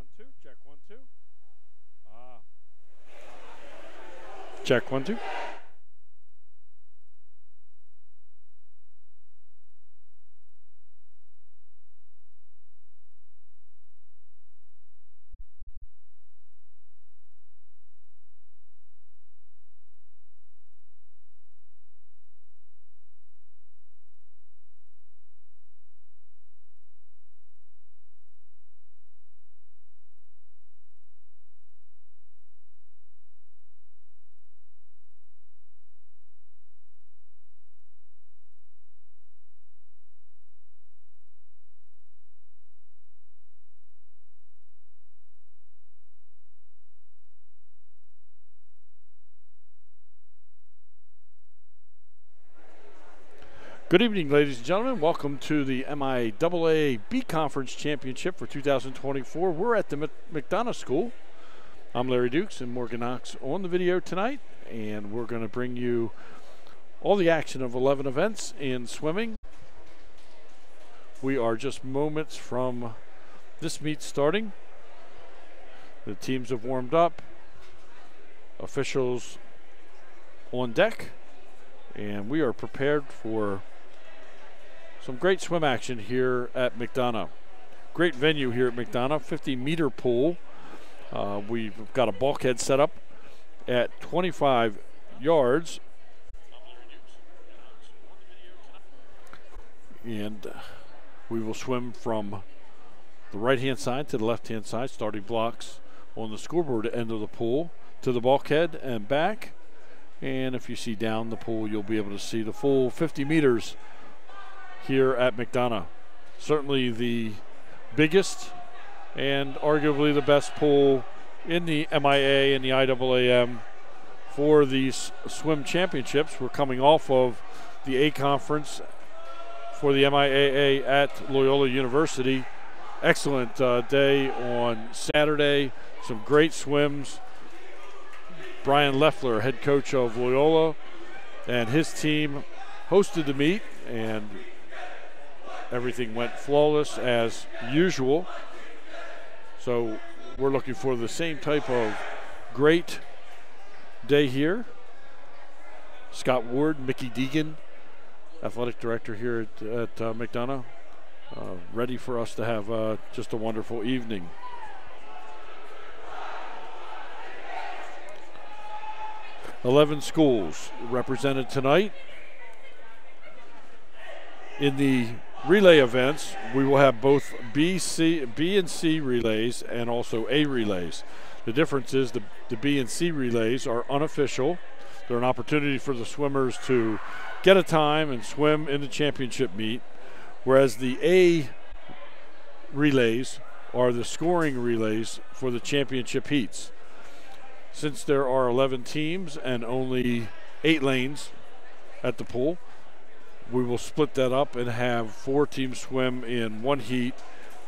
1, 2. Check 1, 2. Check 1, 2. Good evening, ladies and gentlemen. Welcome to the MIAA B Conference Championship for 2024. We're at the McDonough School. I'm Larry Dukes and Morgan Knox on the video tonight, and we're going to bring you all the action of 11 events in swimming. We are just moments from this meet starting. The teams have warmed up, officials on deck, and we are prepared for some great swim action here at McDonough. Great venue here at McDonough, 50-meter pool. We've got a bulkhead set up at 25 yards. And we will swim from the right-hand side to the left-hand side, starting blocks on the scoreboard end of the pool to the bulkhead and back. And if you see down the pool, you'll be able to see the full 50 meters here at McDonough. Certainly the biggest and arguably the best pool in the MIA and the IAAM for these swim championships. We're coming off of the A conference for the MIAA at Loyola University. Excellent day on Saturday, some great swims. Brian Leffler, head coach of Loyola, and his team hosted the meet, and everything went flawless as usual. So we're looking for the same type of great day here. Scott Ward, Mickey Deegan, athletic director here at McDonough, ready for us to have just a wonderful evening. "11 schools represented tonight. In the relay events, we will have both B and C relays and also A relays. The difference is the B and C relays are unofficial. They're an opportunity for the swimmers to get a time and swim in the championship meet, whereas the A relays are the scoring relays for the championship heats. Since there are 11 teams and only 8 lanes at the pool, we will split that up and have 4 teams swim in one heat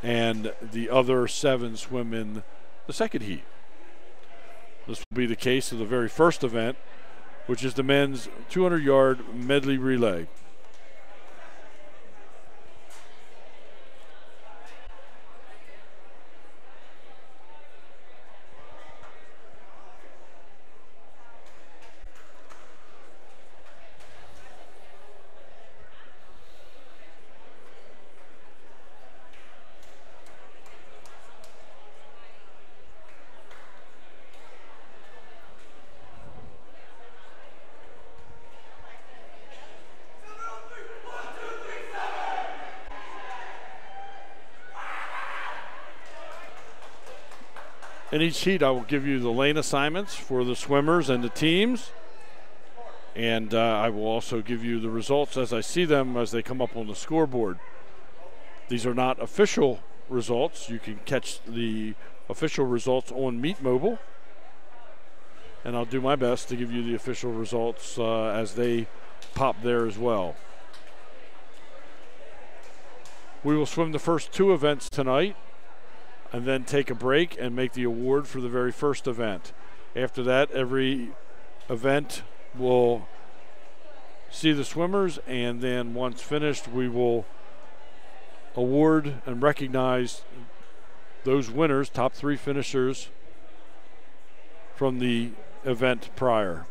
and the other 7 swim in the second heat. This will be the case of the very first event, which is the men's 200-yard medley relay. In each heat, I will give you the lane assignments for the swimmers and the teams. And I will also give you the results as I see them as they come up on the scoreboard. These are not official results. You can catch the official results on Meet Mobile. And I'll do my best to give you the official results as they pop there as well. We will swim the first 2 events tonight, and then take a break and make the award for the very first event. After that, every event will see the swimmers, and then once finished, we will award and recognize those winners, top 3 finishers from the event prior.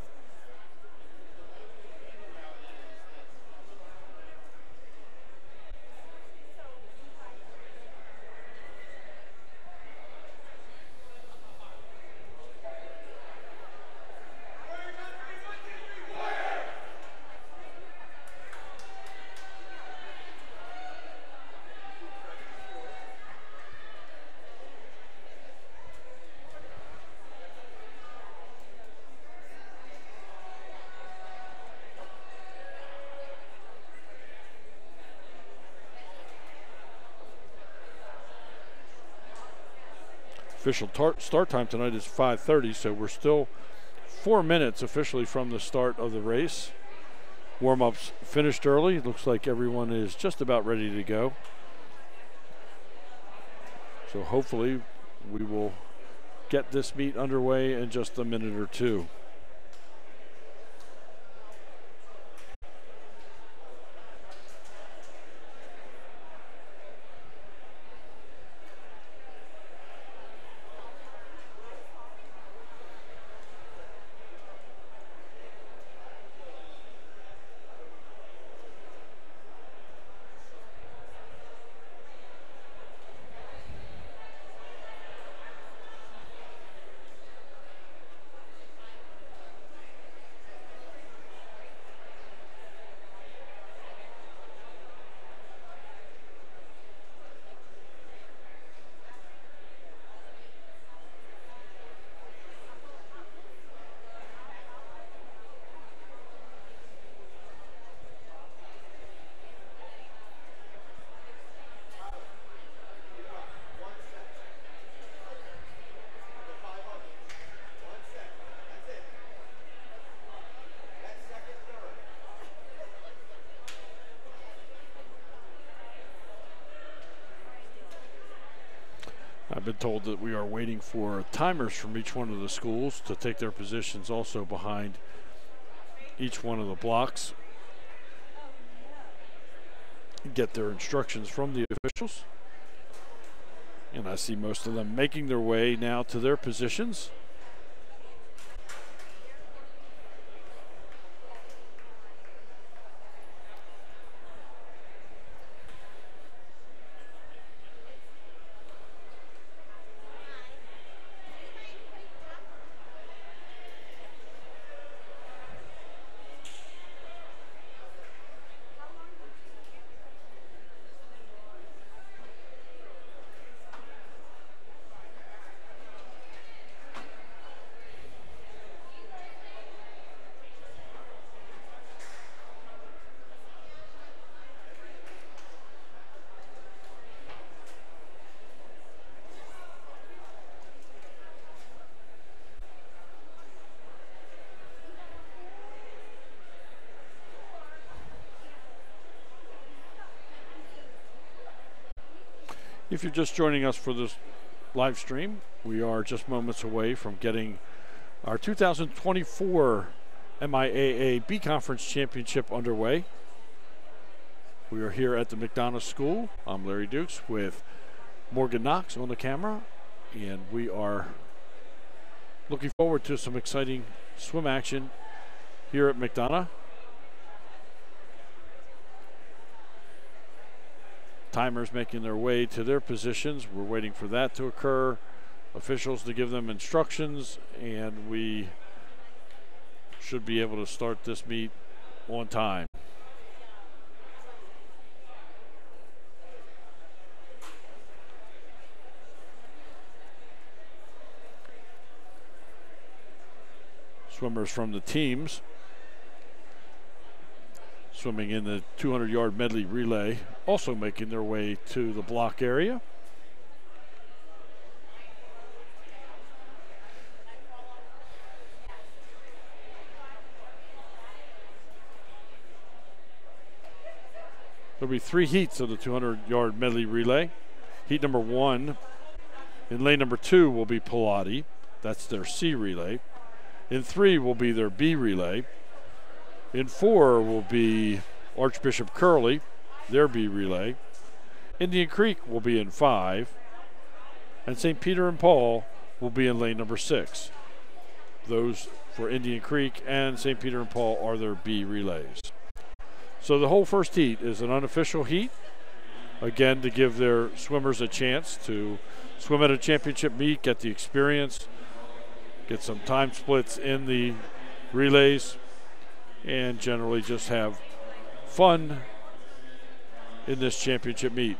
Official start time tonight is 5:30, so we're still 4 minutes officially from the start of the race. Warm-ups finished early. Looks like everyone is just about ready to go. So hopefully we will get this meet underway in just a minute or two. I've been told that we are waiting for timers from each one of the schools to take their positions also behind each one of the blocks. Get their instructions from the officials. And I see most of them making their way now to their positions. If you're just joining us for this live stream, we are just moments away from getting our 2024 MIAA B Conference Championship underway. We are here at the McDonough School. I'm Larry Dukes with Morgan Knox on the camera, and we are looking forward to some exciting swim action here at McDonough. Timers making their way to their positions. We're waiting for that to occur. Officials to give them instructions, and we should be able to start this meet on time. Swimmers from the teams swimming in the 200-yard medley relay, also making their way to the block area. There'll be 3 heats of the 200-yard medley relay. Heat number 1 in lane number 2 will be Pilati. That's their C relay. In 3 will be their B relay. In 4 will be Archbishop Curley, their B relay. Indian Creek will be in 5. and St. Peter and Paul will be in lane number 6. Those for Indian Creek and St. Peter and Paul are their B relays. So the whole first heat is an unofficial heat, again, to give their swimmers a chance to swim at a championship meet, get the experience, get some time splits in the relays, and generally just have fun in this championship meet.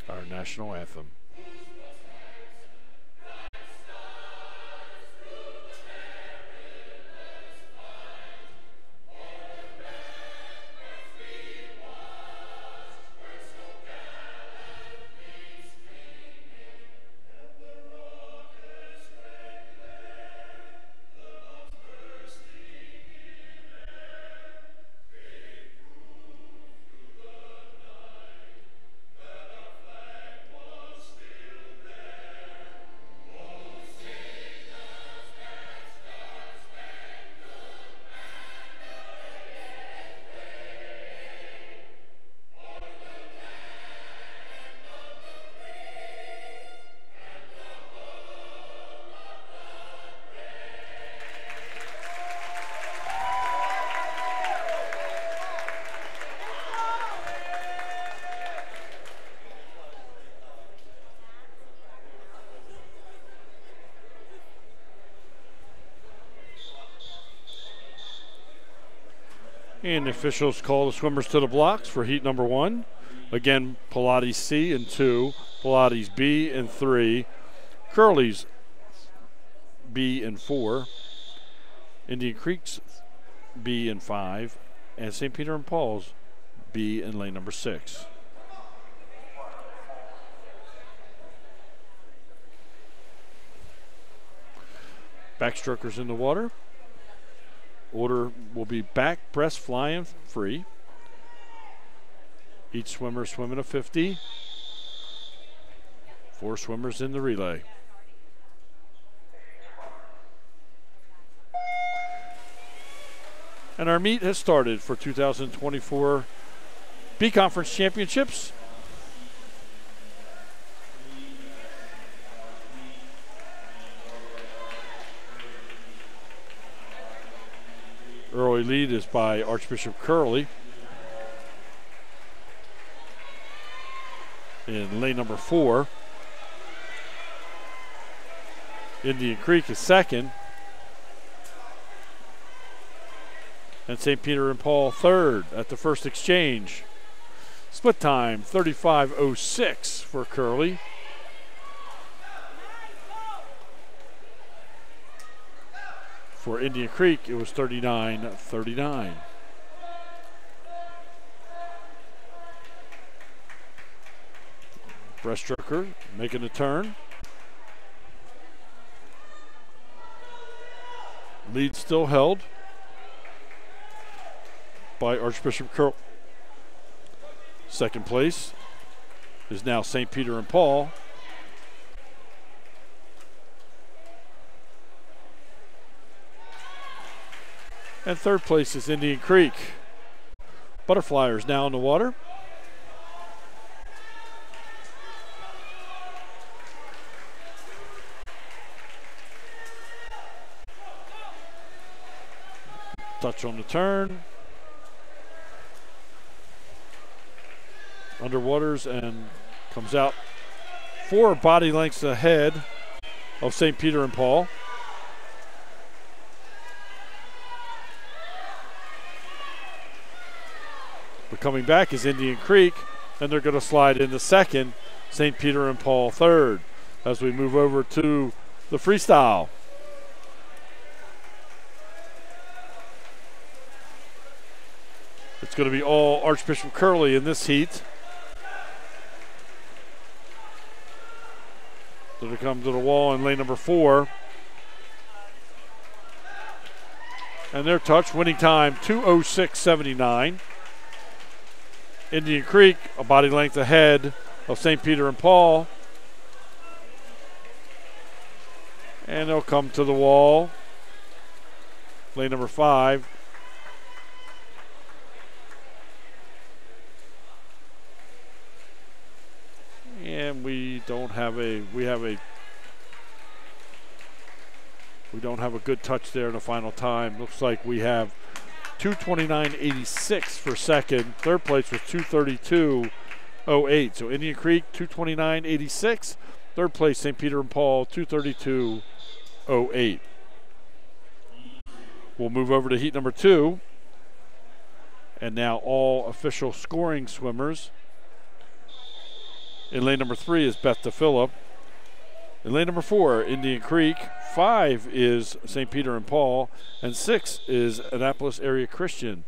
Our national anthem. And the officials call the swimmers to the blocks for heat number 1. Again, Pilates C in 2, Pilates B in 3, Curly's B in 4, Indian Creek's B in 5, and St. Peter and Paul's B in lane number 6. Backstrokers in the water. Order will be back, breast, flying free. Each swimmer swimming a 50. 4 swimmers in the relay. And our meet has started for 2024 B Conference Championships. Early lead is by Archbishop Curley in lane number 4. Indian Creek is second. And St. Peter and Paul third at the first exchange. Split time 35:06 for Curley. For Indian Creek, it was 39:39. Breaststroker making a turn. Lead still held by Archbishop Curl. Second place is now St. Peter and Paul. And third place is Indian Creek. Butterflyers now in the water. Touch on the turn. Underwaters and comes out 4 body lengths ahead of St. Peter and Paul. But coming back is Indian Creek, and they're going to slide into second, St. Peter and Paul third, as we move over to the freestyle. It's going to be all Archbishop Curley in this heat. So they come to the wall in lane number 4. And their touch, winning time 2:06.79. Indian Creek, a body length ahead of St. Peter and Paul. And they'll come to the wall. Lane number 5. And we don't have a good touch there in the final time. Looks like we have 2:29.86 for second. Third place was 2:32.08. So Indian Creek 2:29.86. Third place St. Peter and Paul 2:32.08. We'll move over to heat number 2. And now all official scoring swimmers. In lane number 3 is Beth DePhilip. In lane number 4, Indian Creek. 5 is St. Peter and Paul. And 6 is Annapolis Area Christian.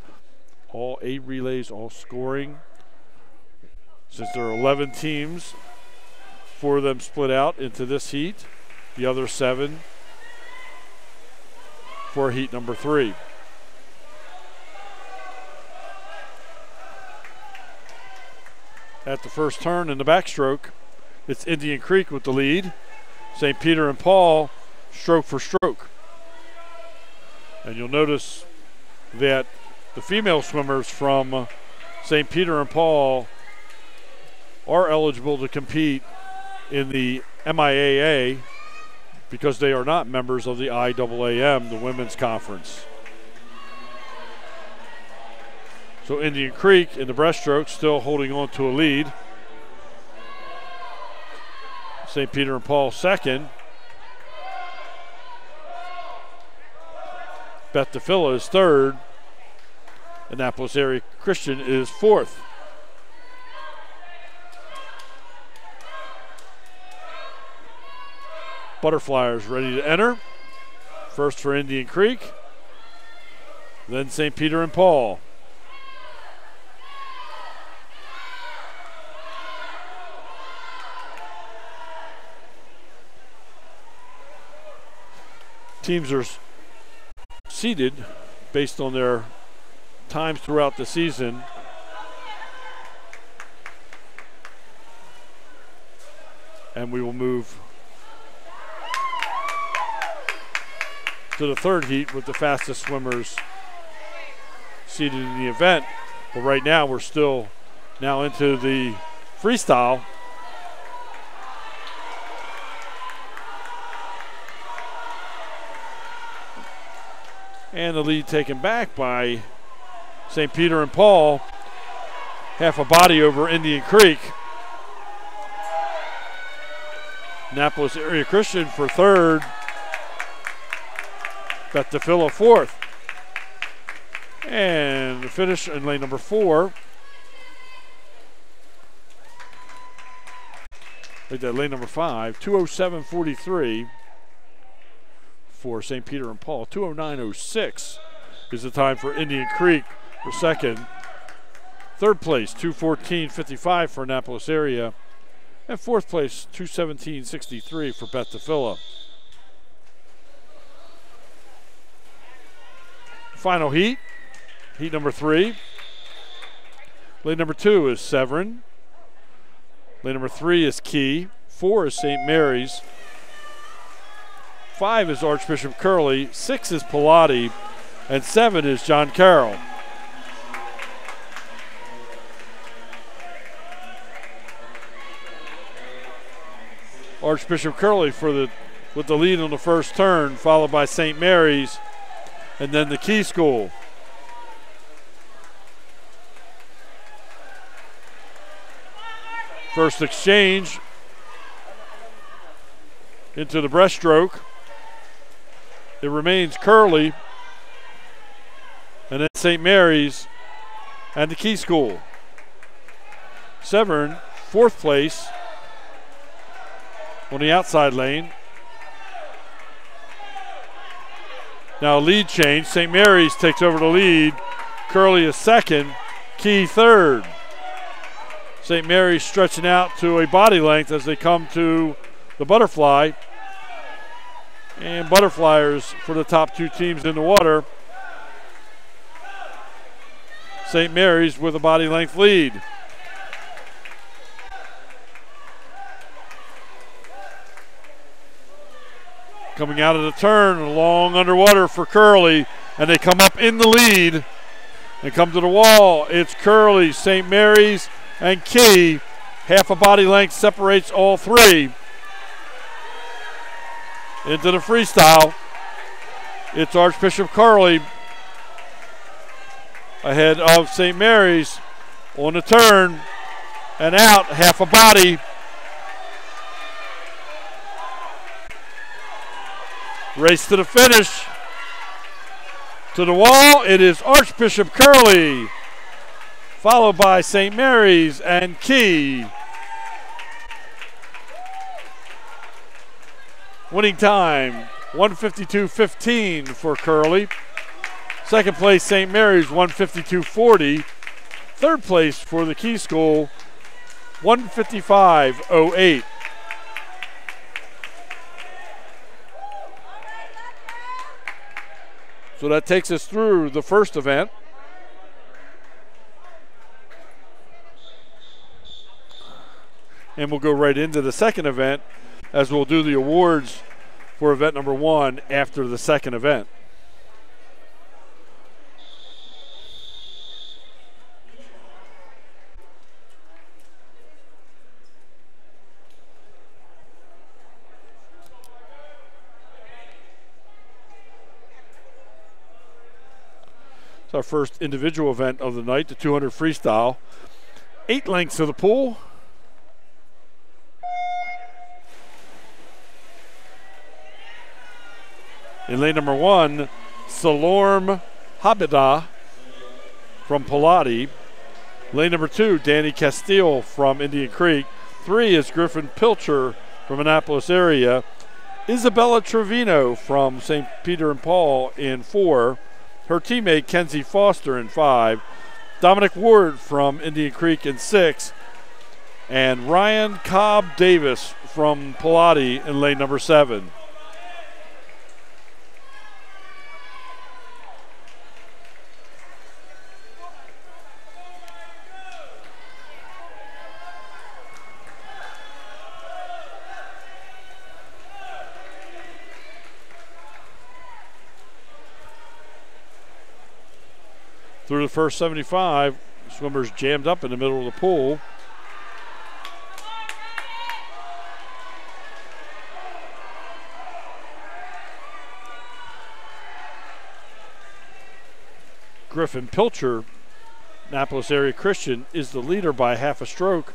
All 8 relays, all scoring. Since there are 11 teams, 4 of them split out into this heat. The other 7 for heat number 3. At the first turn in the backstroke, it's Indian Creek with the lead. St. Peter and Paul, stroke for stroke. And you'll notice that the female swimmers from St. Peter and Paul are eligible to compete in the MIAA because they are not members of the IAAM, the women's conference. So Indian Creek in the breaststroke still holding on to a lead. St. Peter and Paul second. Beth DePhilip is third. Annapolis Area Christian is fourth. Butterflyers ready to enter. First for Indian Creek, then St. Peter and Paul. Teams are seeded based on their times throughout the season. And we will move to the third heat with the fastest swimmers seeded in the event. But right now we're still now into the freestyle. And the lead taken back by St. Peter and Paul. Half a body over Indian Creek. Annapolis Area Christian for third. Beth DePhilip fourth. And the finish in lane number 4. Like that, lane number 5, 2:07.43 for St. Peter and Paul. 2:09.06 is the time for Indian Creek for second. Third place, 2:14.55 for Annapolis Area. And fourth place, 2:17.63 for Beth DePhilip. Final heat, heat number 3. Lane number 2 is Severin. Lane number 3 is Key. 4 is St. Mary's. 5 is Archbishop Curley. 6 is Pilati. And 7 is John Carroll. Archbishop Curley with the lead on the first turn, followed by St. Mary's, and then the Key School. First exchange into the breaststroke. It remains Curley, and then St. Mary's, and the Key School. Severn, 4th place on the outside lane. Now lead change. St. Mary's takes over the lead. Curley is 2nd. Key 3rd. St. Mary's stretching out to a body length as they come to the butterfly. And butterflyers for the top 2 teams in the water. St. Mary's with a body length lead. Coming out of the turn, long underwater for Curley, and they come up in the lead. They come to the wall. It's Curley, St. Mary's, and Key. Half a body length separates all 3. Into the freestyle. It's Archbishop Curley ahead of St. Mary's on the turn and out, half a body. Race to the finish. To the wall, it is Archbishop Curley, followed by St. Mary's and Key. Winning time, 1:52.15 for Curley. 2nd place, St. Mary's, 1:52.40. 3rd place for the Key School, 1:55.08. So that takes us through the first event. And we'll go right into the second event, as we'll do the awards for event number 1 after the second event. Our first individual event of the night, the 200 freestyle. 8 lengths of the pool. In lane number 1, Salorm Habida from Pilati. Lane number 2, Danny Castile from Indian Creek. 3 is Griffin Pilcher from Annapolis area. Isabella Trevino from St. Peter and Paul in 4. Her teammate, Kenzie Foster, in 5. Dominic Ward from Indian Creek in 6. And Ryan Cobb Davis from Pilati in lane number 7. Through the first 75, swimmers jammed up in the middle of the pool. Griffin Pilcher, Annapolis area Christian, is the leader by half a stroke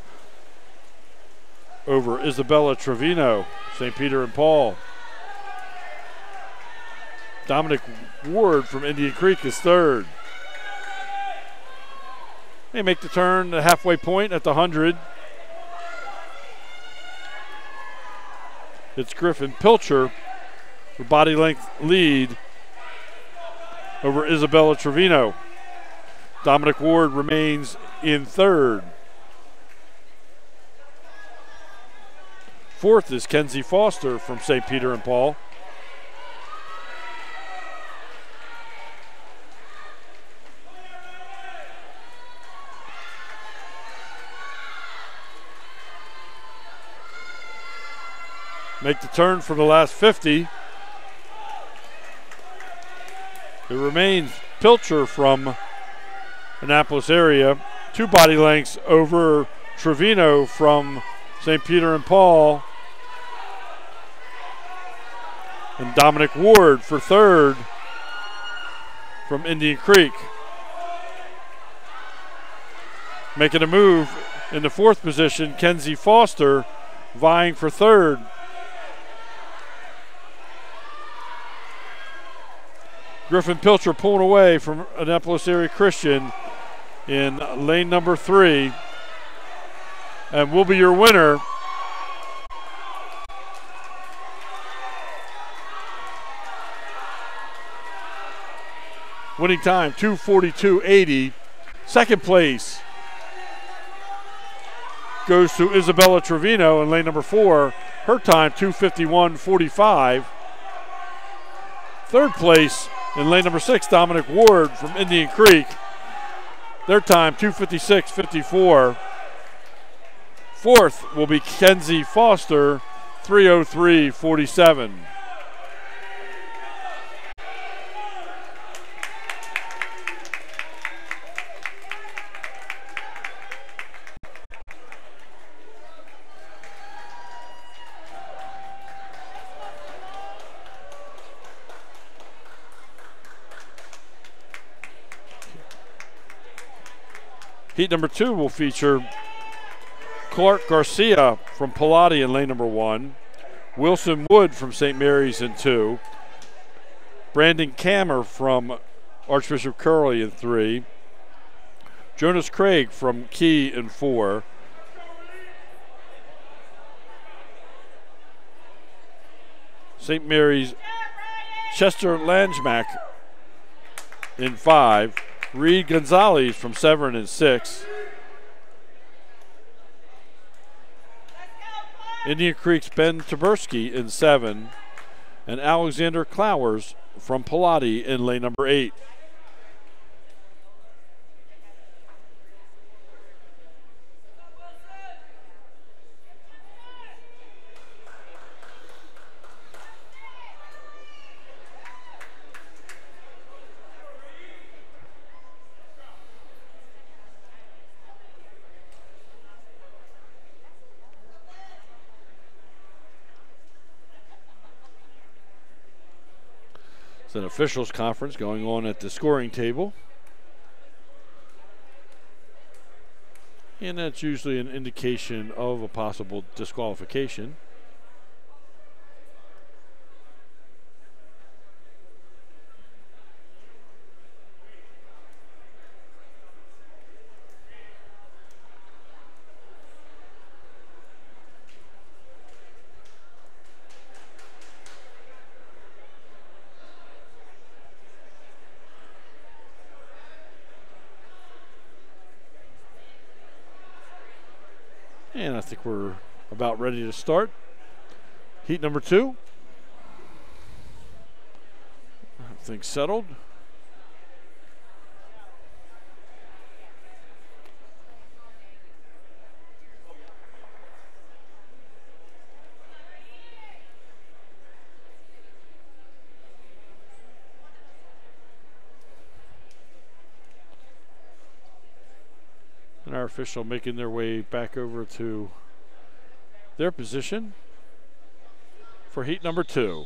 over Isabella Trevino, St. Peter and Paul. Dominic Ward from Indian Creek is 3rd. They make the turn, the halfway point at the 100. It's Griffin Pilcher with body length lead over Isabella Trevino. Dominic Ward remains in 3rd. 4th is Kenzie Foster from St. Peter and Paul. Make the turn for the last 50. It remains Pilcher from Annapolis area. 2 body lengths over Trevino from St. Peter and Paul. And Dominic Ward for 3rd from Indian Creek. Making a move in the 4th position, Kenzie Foster vying for 3rd. Griffin Pilcher pulling away from Annapolis area Christian in lane number 3, and will be your winner. Winning time 2:42.80. Second place goes to Isabella Trevino in lane number 4. Her time 2:51.45. Third place in lane number 6, Dominic Ward from Indian Creek. Their time 2:56.54. Fourth will be Kenzie Foster, 3:03.47. Heat number 2 will feature Clark Garcia from Pilati in lane number 1, Wilson Wood from St. Mary's in 2, Brandon Kammer from Archbishop Curley in 3, Jonas Craig from Key in 4, St. Mary's Chester Langemak in 5, Reed Gonzalez from Severn in 6. Indian Creek's Ben Taberski in 7. And Alexander Clowers from Pilati in lane number 8. It's an officials conference going on at the scoring table. And that's usually an indication of a possible disqualification. And I think we're about ready to start. Heat number 2. Things settled. And our official making their way back over to their position for heat number 2.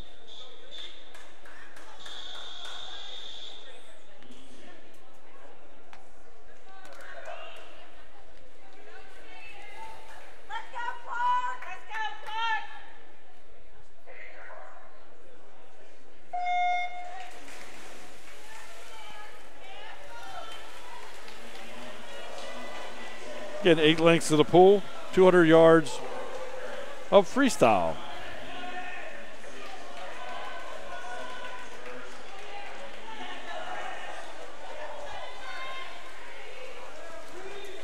Again, 8 lengths to the pool, 200 yards of freestyle.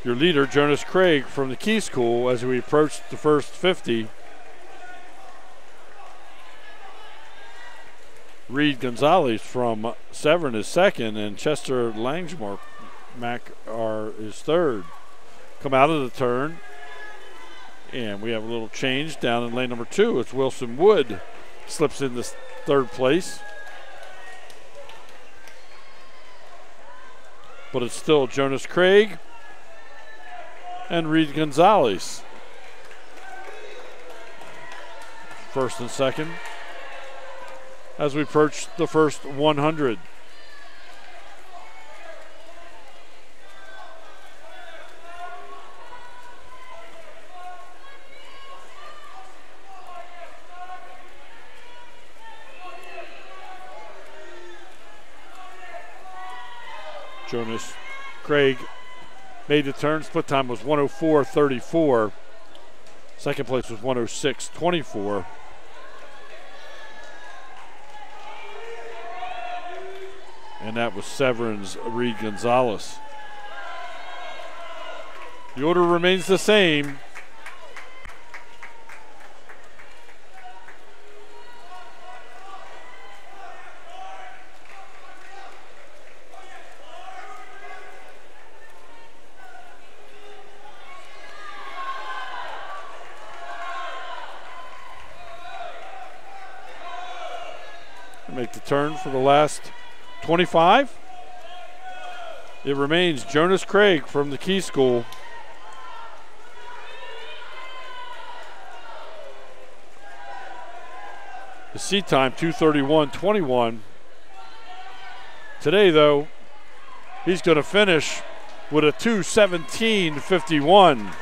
Your leader, Jonas Craig from the Key School, as we approach the first 50. Reed Gonzalez from Severn is second, and Chester Langsmark is third. Come out of the turn, and we have a little change down in lane number 2. It's Wilson Wood slips into third place, but it's still Jonas Craig and Reed Gonzalez first and second as we approach the first 100. Jonas Craig made the turn. Split time was 104.34. Second place was 106.24. And that was Severn's Reed Gonzalez. The order remains the same. Make the turn for the last 25. It remains Jonas Craig from the Key School. The seat time 2:31.21. Today, though, he's going to finish with a 2:17.51.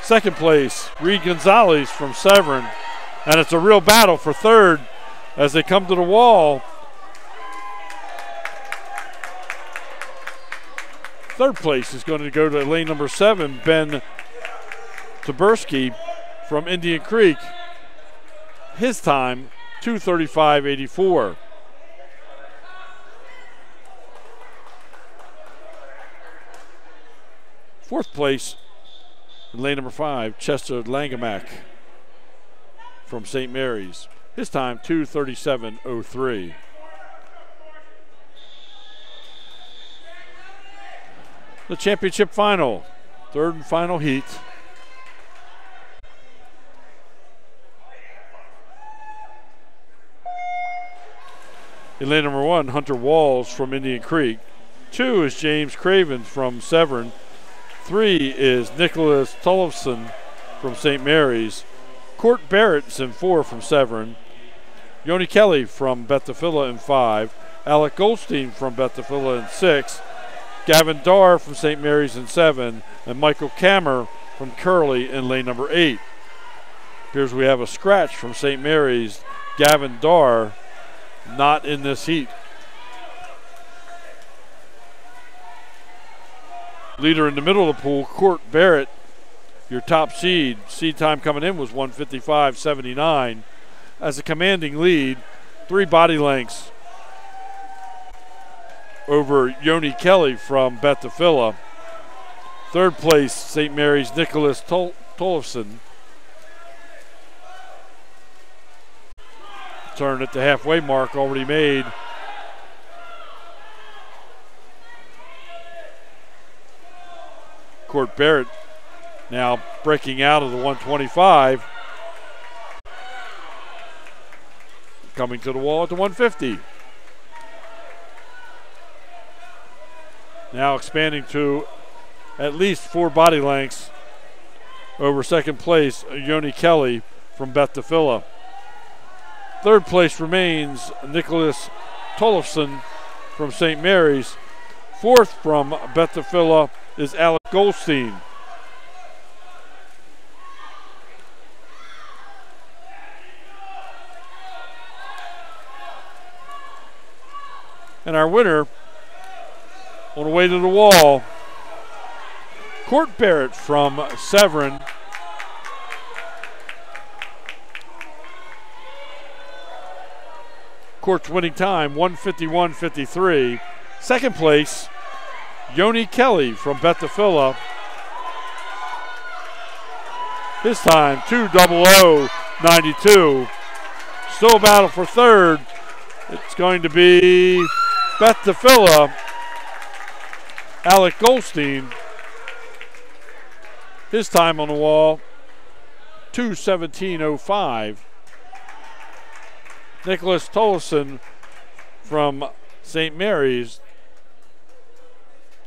Second place, Reed Gonzalez from Severn. And it's a real battle for third as they come to the wall. Third place is going to go to lane number 7, Ben Taberski from Indian Creek. His time, 2:35.84. Fourth place, in lane number 5, Chester Langamack from St. Mary's. His time, 2:37.03. The championship final, third and final heat. In lane number 1, Hunter Walls from Indian Creek. 2 is James Craven from Severn. 3 is Nicholas Tollefson from St. Mary's. Court Barrett's in 4 from Severn. Yoni Kelly from Bethafilla in 5. Alec Goldstein from Bethafilla in 6. Gavin Darr from St. Mary's in 7. And Michael Kammer from Curley in lane number 8. Appears we have a scratch from St. Mary's. Gavin Darr not in this heat. Leader in the middle of the pool, Court Barrett, your top seed. Seed time coming in was 1:55.79. As a commanding lead, 3 body lengths over Yoni Kelly from Bethafilla. Third place, St. Mary's Nicholas Tollefson. Turn at the halfway mark already made. Court Barrett now breaking out of the 125. Coming to the wall at the 150. Now expanding to at least 4 body lengths over second place, Yoni Kelly from Bethafilla. Third place remains Nicholas Tollefson from St. Mary's. Fourth from Bethafilla is Alec Goldstein. And our winner on the way to the wall, Court Barrett from Severn. Court's winning time, 1:51.53. Second place, Yoni Kelly from Bethafilla. His time, 2:00.92. Still a battle for third. It's going to be Bethafilla, Alec Goldstein. His time on the wall, 2:17.05. Nicholas Tollefson from St. Mary's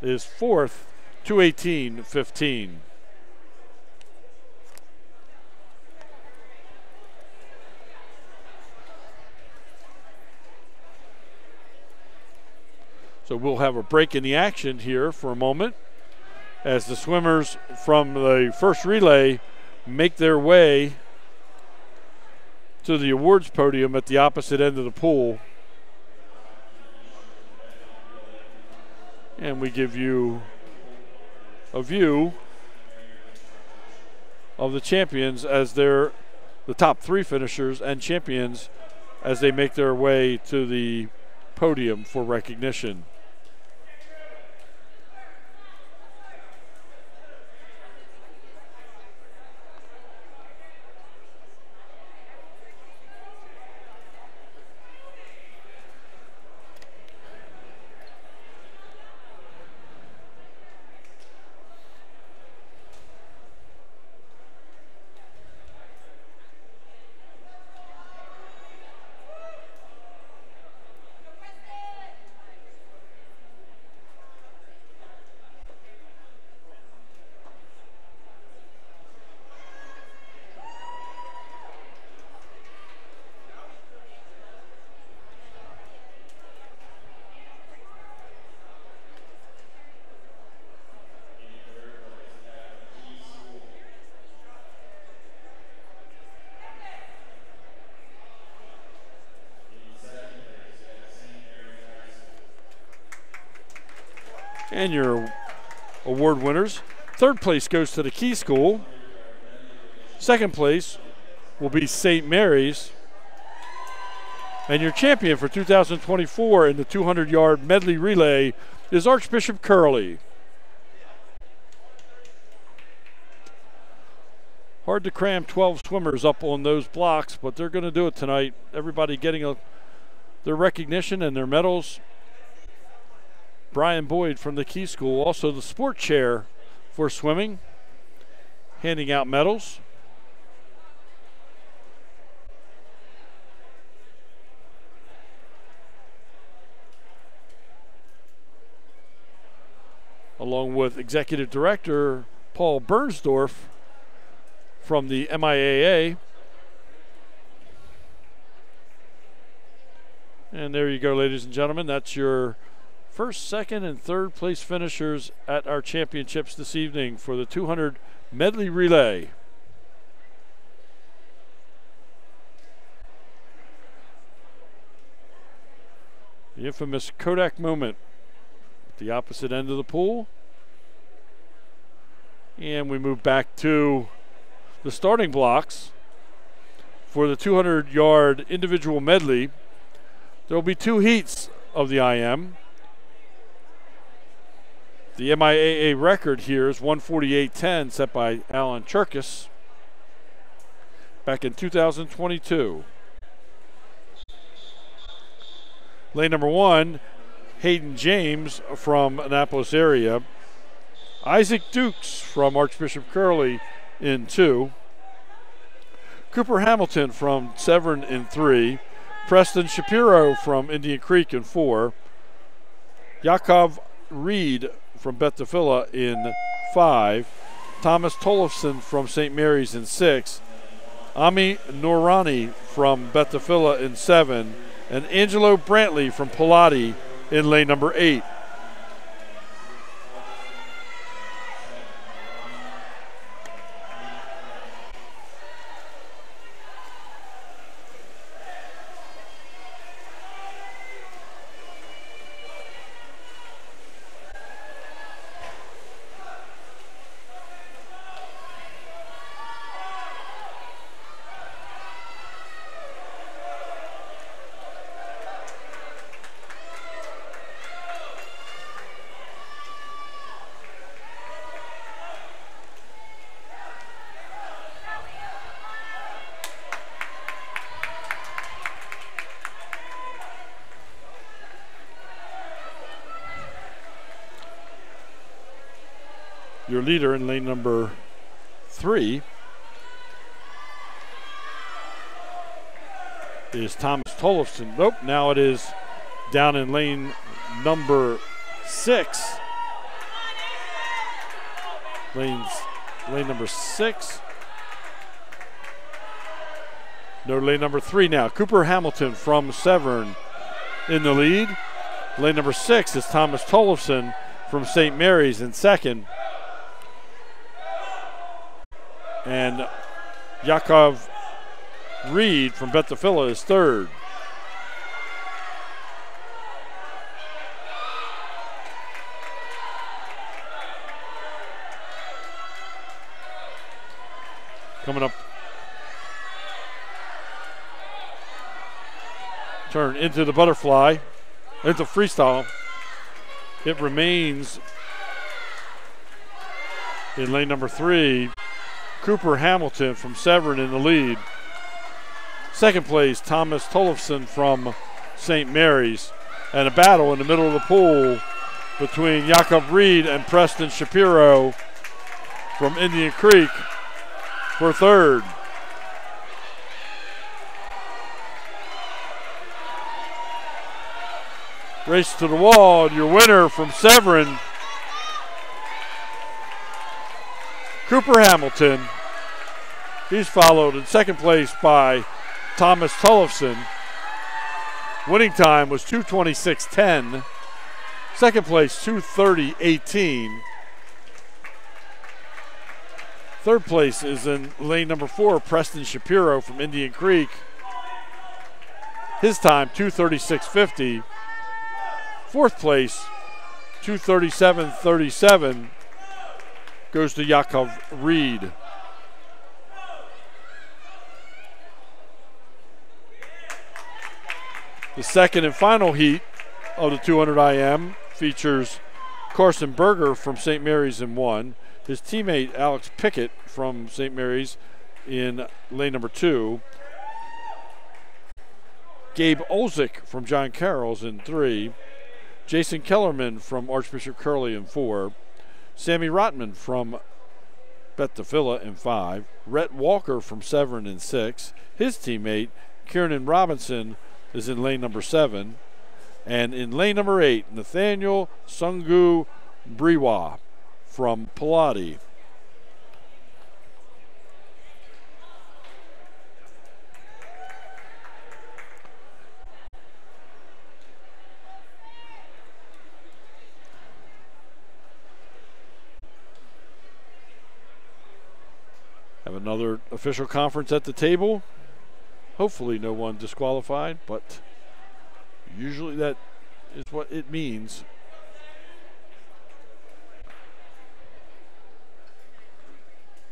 is fourth, 2:18.15. So we'll have a break in the action here for a moment as the swimmers from the first relay make their way to the awards podium at the opposite end of the pool. And we give you a view of the champions as they're the top 3 finishers and champions as they make their way to the podium for recognition. And your award winners. 3rd place goes to the Key School. 2nd place will be St. Mary's. And your champion for 2024 in the 200-yard medley relay is Archbishop Curley. Hard to cram 12 swimmers up on those blocks, but they're going to do it tonight. Everybody getting their recognition and their medals. Brian Boyd from the Key School, also the sport chair for swimming, handing out medals. Along with Executive Director Paul Bernsdorf from the MIAA. And there you go, ladies and gentlemen. That's your 1st, 2nd, and 3rd place finishers at our championships this evening for the 200 medley relay. The infamous Kodak moment at the opposite end of the pool. And we move back to the starting blocks for the 200-yard individual medley. There will be 2 heats of the IM. The MIAA record here is 148.10, set by Alan Cherkis back in 2022. Lane number 1, Hayden James from Annapolis area. Isaac Dukes from Archbishop Curley in 2. Cooper Hamilton from Severn in 3. Preston Shapiro from Indian Creek in 4. Yakov Reed from Bethafilla in 5. Thomas Tollefson from St. Mary's in 6. Ami Noorani from Bethafilla in 7. And Angelo Brantley from Pilati in lane number 8. Your leader in lane number 3 is Thomas Tollefson. Nope, now it is down in lane number 6. Lane number 6. No, lane number 3 now. Cooper Hamilton from Severn in the lead. Lane number 6 is Thomas Tollefson from St. Mary's in 2nd. And Yakov Reed from Bethafilla is 3rd. coming up. Turn into the butterfly, into freestyle. It remains in lane number 3. Cooper Hamilton from Severn in the lead. Second place, Thomas Tollefson from St. Mary's. And a battle in the middle of the pool between Jakob Reed and Preston Shapiro from Indian Creek for third. Race to the wall, and your winner from Severn, Cooper Hamilton. He's followed in second place by Thomas Tollefson. Winning time was 2:26.10. Second place, 2:30.18. Third place is in lane number 4, Preston Shapiro from Indian Creek. His time, 2:36.50. Fourth place, 2:37.37, goes to Jakob Reed. The second and final heat of the 200 IM features Carson Berger from St. Mary's in 1. His teammate Alex Pickett from St. Mary's in lane number 2. Gabe Olzik from John Carroll's in 3. Jason Kellerman from Archbishop Curley in 4. Sammy Rotman from Bethesda in 5. Rhett Walker from Severn in 6. His teammate Kieran Robinson is in lane number 7. And in lane number 8, Nathaniel Sungu Briwa from Pilati. Have another official conference at the table. Hopefully no one disqualified, but usually that is what it means.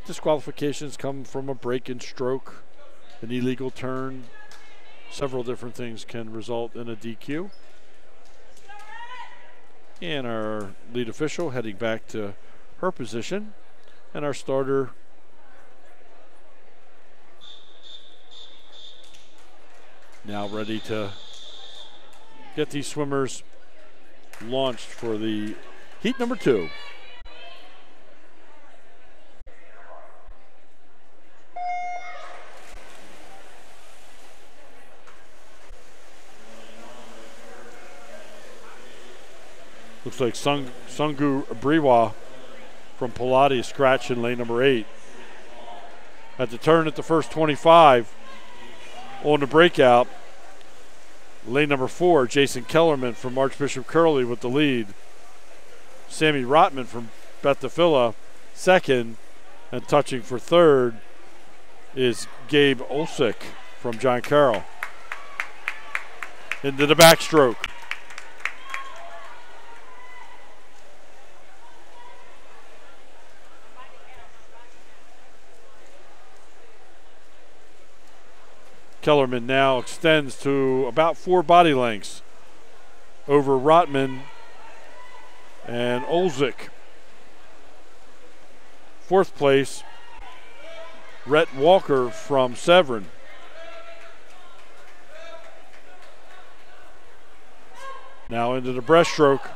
Disqualifications come from a break in stroke, an illegal turn. Several different things can result in a DQ. And our lead official heading back to her position. And our starter now ready to get these swimmers launched for the heat number 2. Looks like Sungu Briwa from Pilati scratched in lane number 8. At the turn at the first 25 on the breakout, lane number 4, Jason Kellerman from Archbishop Curley with the lead. Sammy Rotman from Bethesda second, and touching for third is Gabe Olsick from John Carroll. Into the backstroke. Kellerman now extends to about 4 body lengths over Rotman and Olzik. Fourth place, Rhett Walker from Severn. Now into the breaststroke.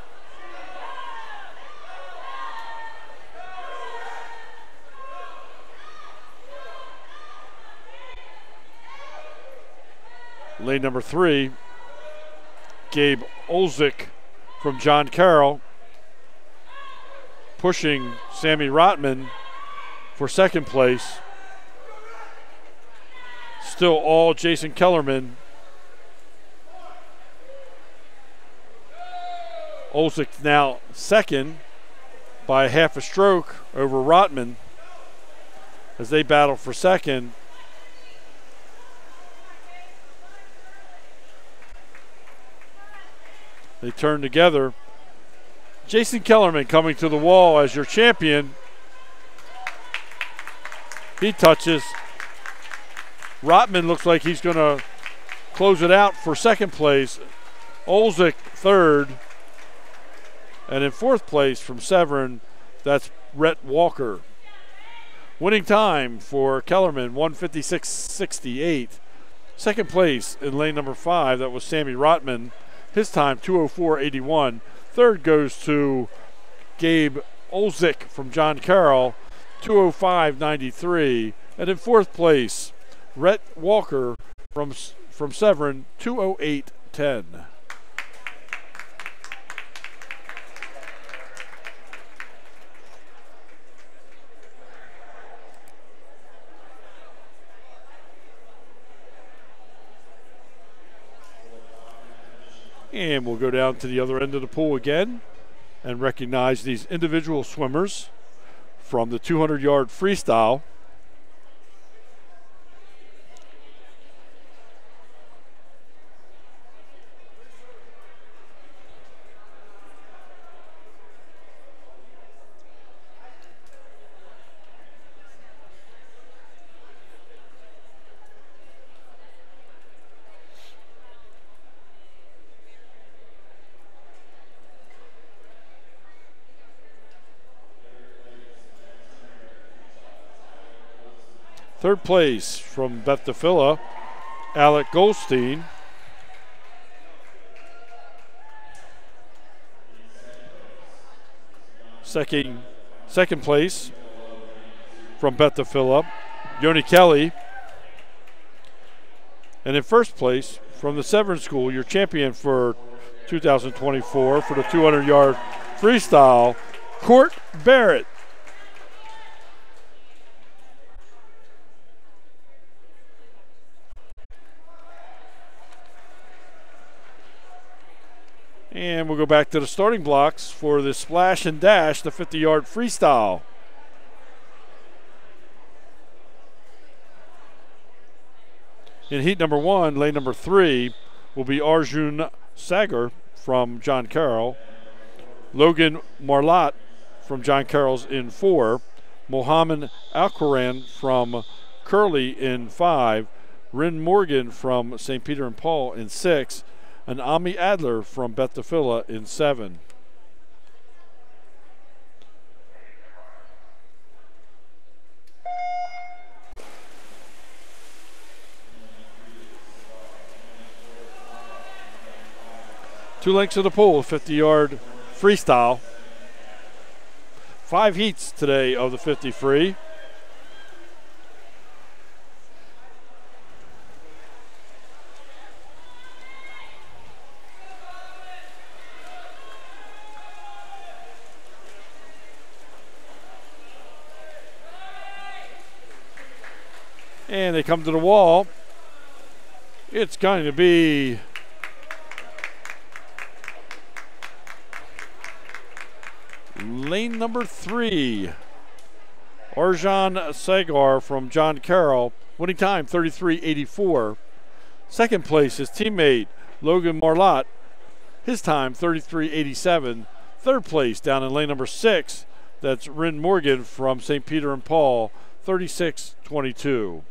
Lane number 3, Gabe Olzik from John Carroll, pushing Sammy Rotman for second place. Still all Jason Kellerman. Olzik now second by half a stroke over Rotman as they battle for second. They turn together. Jason Kellerman coming to the wall as your champion. He touches. Rotman looks like he's going to close it out for second place. Olzik third. And in fourth place from Severn, that's Rhett Walker. Winning time for Kellerman, 1:56.68. Second place in lane number 5, that was Sammy Rotman. His time, 2:04.81. Third goes to Gabe Olzik from John Carroll, 2:05.93. And in fourth place, Rhett Walker from Severn, 2:08.10. And we'll go down to the other end of the pool again and recognize these individual swimmers from the 200-yard freestyle. Third place from Beth DeFilla, Alec Goldstein. Second place from Beth DeFilla, Yoni Kelly. And in first place from the Severn School, your champion for 2024 for the 200-yard freestyle, Court Barrett. And we'll go back to the starting blocks for the splash and dash, the 50-yard freestyle. In heat number 1, lane number 3, will be Arjun Sagar from John Carroll. Logan Marlott from John Carroll's in 4. Mohammed Alquran from Curley in 5. Rin Morgan from St. Peter and Paul in 6. And Ami Adler from Beth DeFilla in 7. Two lengths of the pool, 50-yard freestyle. 5 heats today of the 50 free. And they come to the wall. It's going to be lane number 3. Arjun Sagar from John Carroll. Winning time, 33.84. Second place, his teammate, Logan Marlott. His time, 33.87. Third place, down in lane number 6, that's Rin Morgan from St. Peter and Paul, 36.22.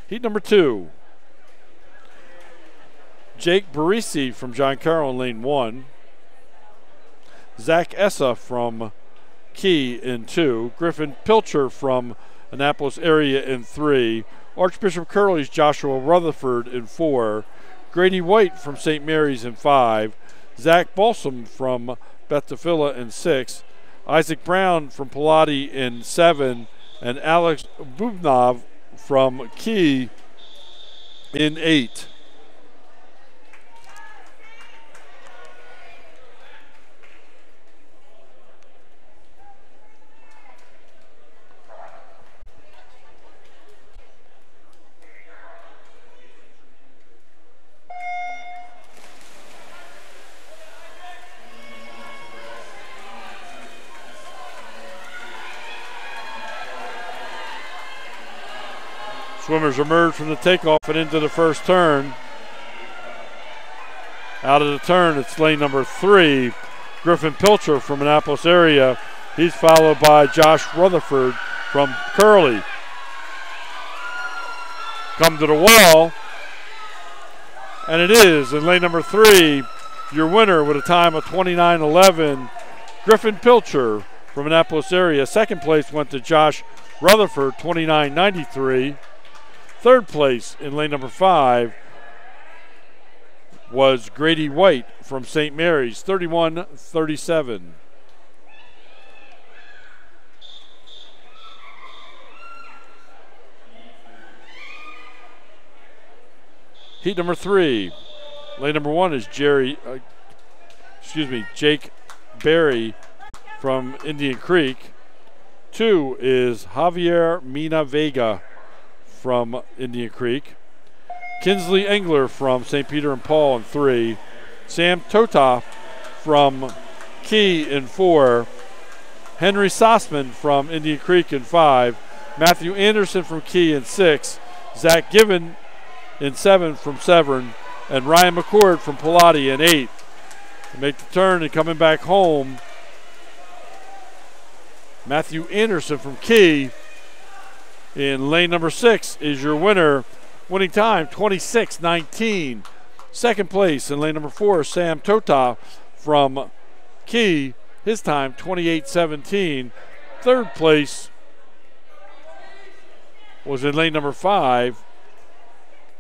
Heat number 2. Jake Barisi from John Carroll in lane 1. Zach Essa from Key in 2. Griffin Pilcher from Annapolis area in 3. Archbishop Curley's Joshua Rutherford in 4. Grady White from St. Mary's in 5. Zach Balsam from Beth DeFilla in 6. Isaac Brown from Pilati in 7. And Alex Bubnov from Key in 8. Swimmers emerge from the takeoff and into the first turn. Out of the turn, it's lane number 3, Griffin Pilcher from Annapolis area. He's followed by Josh Rutherford from Curley. Come to the wall, and it is in lane number 3, your winner with a time of 29:11, Griffin Pilcher from Annapolis area. Second place went to Josh Rutherford, 29:93. Third place in lane number 5 was Grady White from St. Mary's, 31:37. Heat number 3, lane number 1 is Jake Berry from Indian Creek. 2 is Javier Mina Vega from Indian Creek. Kinsley Engler from St. Peter and Paul in 3. Sam Tota from Key in 4. Henry Sossman from Indian Creek in 5. Matthew Anderson from Key in 6. Zach Given in 7 from Severn. And Ryan McCord from Pilati in 8. To make the turn and coming back home, Matthew Anderson from Key in lane number 6 is your winner. Winning time, 26:19. Second place in lane number 4, Sam Tota from Key. His time, 28:17. Third place was in lane number 5,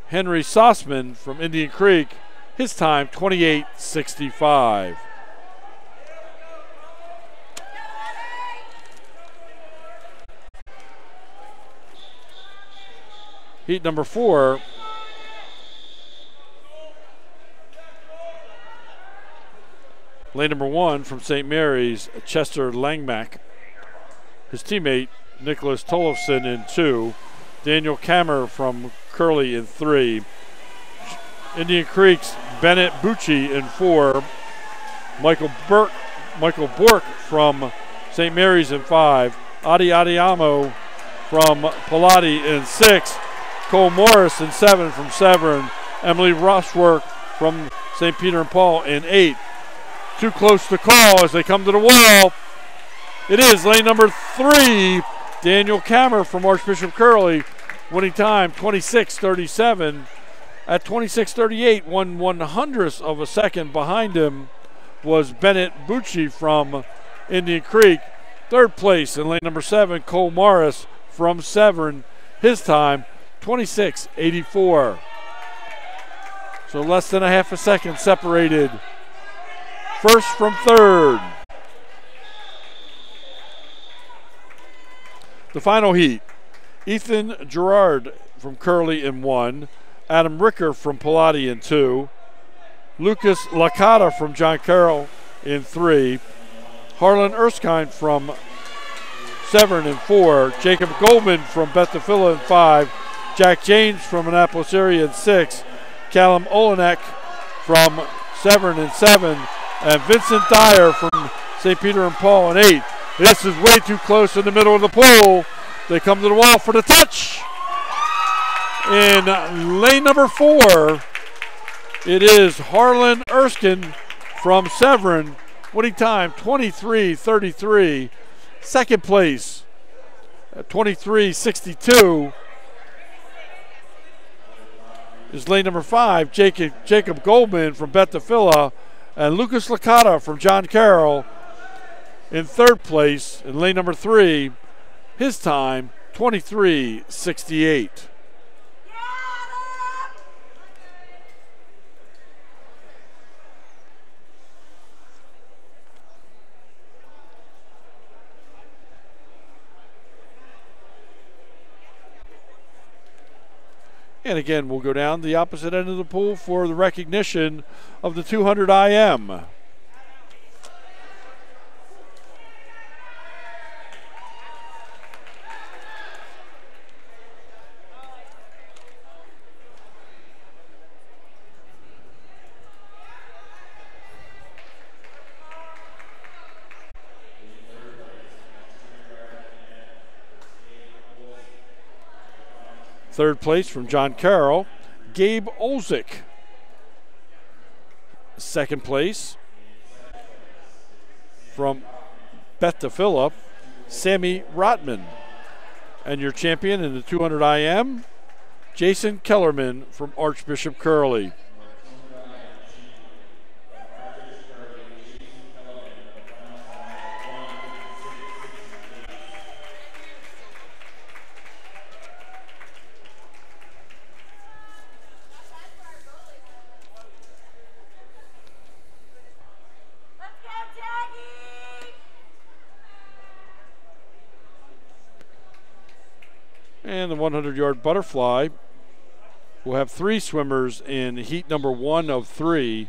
Henry Sossman from Indian Creek. His time, 28:65. Heat number 4, lane number 1 from St. Mary's, Chester Langmack. His teammate, Nicholas Tollefson in 2. Daniel Kammer from Curley in 3. Indian Creek's Bennett Bucci in 4. Michael Bork from St. Mary's in 5. Adi Adiamo from Pilati in 6. Cole Morris in 7 from Severn. Emily Rushwork from St. Peter and Paul in 8. Too close to call as they come to the wall. It is lane number 3, Daniel Kammer from Archbishop Curley. Winning time, 26:37. At 26:38, 1/100th of a second behind him was Bennett Bucci from Indian Creek. Third place in lane number 7, Cole Morris from Severn. His time, 26:84. So less than a half a second separated first from third. The final heat, Ethan Gerard from Curley in 1. Adam Ricker from Pilati in 2. Lucas Licata from John Carroll in 3. Harlan Erskine from Severn in 4. Jacob Goldman from Bethel in 5. Jack James from Annapolis area in 6. Callum Olenek from Severn in 7. And Vincent Dyer from St. Peter and Paul in 8. This is way too close in the middle of the pool. They come to the wall for the touch. In lane number 4, it is Harlan Erskine from Severn. Winning time, 23:33. Second place at 23:62 is lane number 5, Jacob Goldman from Bethel, and Lucas Licata from John Carroll in third place in lane number 3. His time, 23:68. And again, we'll go down the opposite end of the pool for the recognition of the 200 IM. Third place from John Carroll, Gabe Olzik. Second place from Bethel, Sammy Rotman. And your champion in the 200 IM, Jason Kellerman from Archbishop Curley. And the 100-yard butterfly will have 3 swimmers in heat number 1 of 3.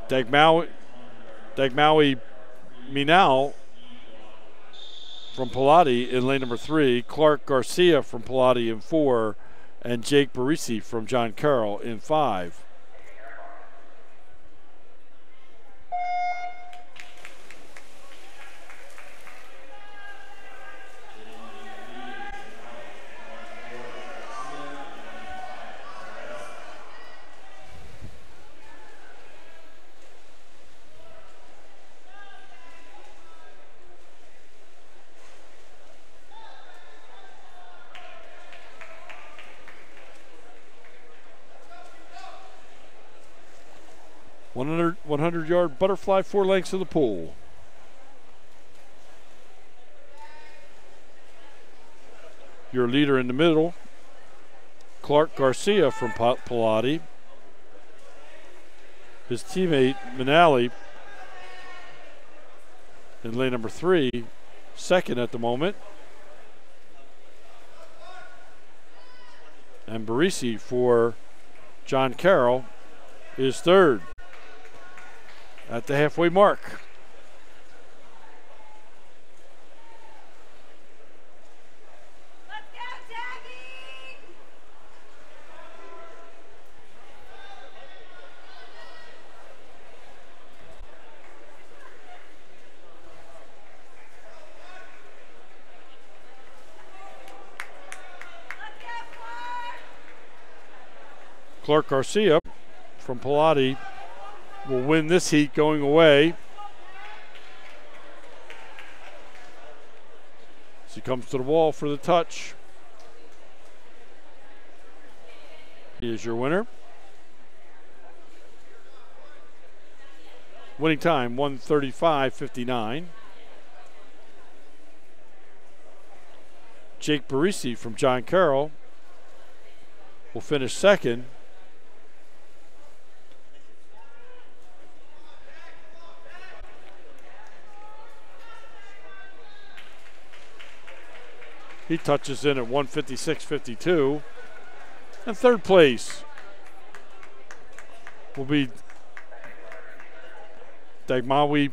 Dagmawi Minal from Pilati in lane number 3, Clark Garcia from Pilati in 4, and Jake Barisi from John Carroll in 5. $100 100-yard butterfly, 4 lengths of the pool. Your leader in the middle, Clark Garcia from Pilati. His teammate, Manali, in lane number 3, second at the moment. And Barisi for John Carroll is third. At the halfway mark. Let's go, Jackie! Let's go, Clark Garcia from Pilati will win this heat going away. As he comes to the wall for the touch. He is your winner. Winning time 1:35.59. Jake Barisi from John Carroll will finish second. He touches in at 1:56.52. And third place will be Dagmawi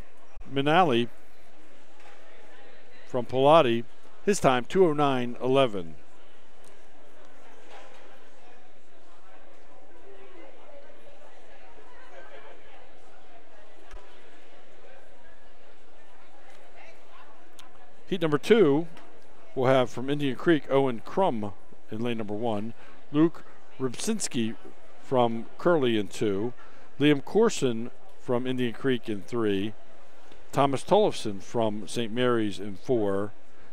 Minali from Pilati. His time 2:09.11. Heat number 2 will have from Indian Creek Owen Crum in lane number 1, Luke Rybczynski from Curley in 2, Liam Corson from Indian Creek in 3, Thomas Tollefson from St. Mary's in 4,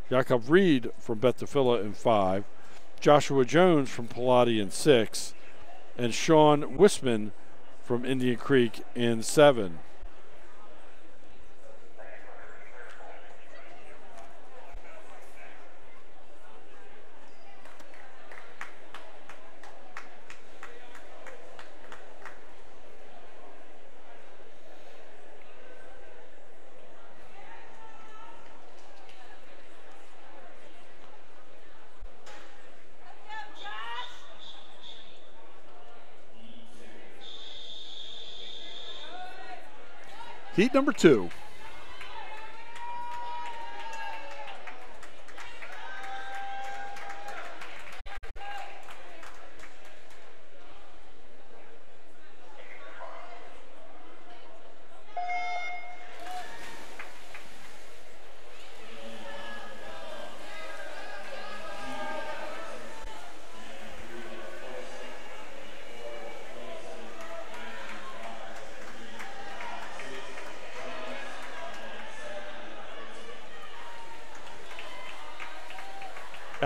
Jakob Reed from Bethafilla in 5, Joshua Jones from Pilati in 6, and Sean Wisman from Indian Creek in 7. Heat number 2.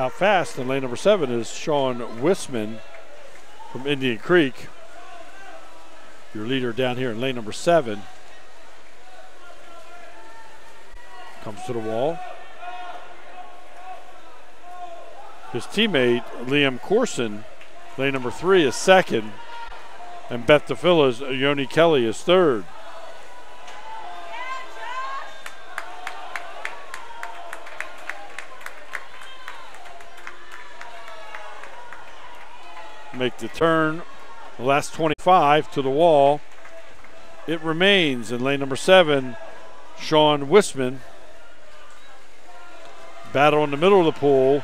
out fast in lane number 7 is Sean Wisman from Indian Creek. Your leader down here in lane number 7. Comes to the wall. His teammate, Liam Corson, lane number 3 is second. And Beth DeFilla's Yoni Kelly is third. Make the turn, the last 25 to the wall. It remains in lane number 7, Sean Wisman. Battle in the middle of the pool.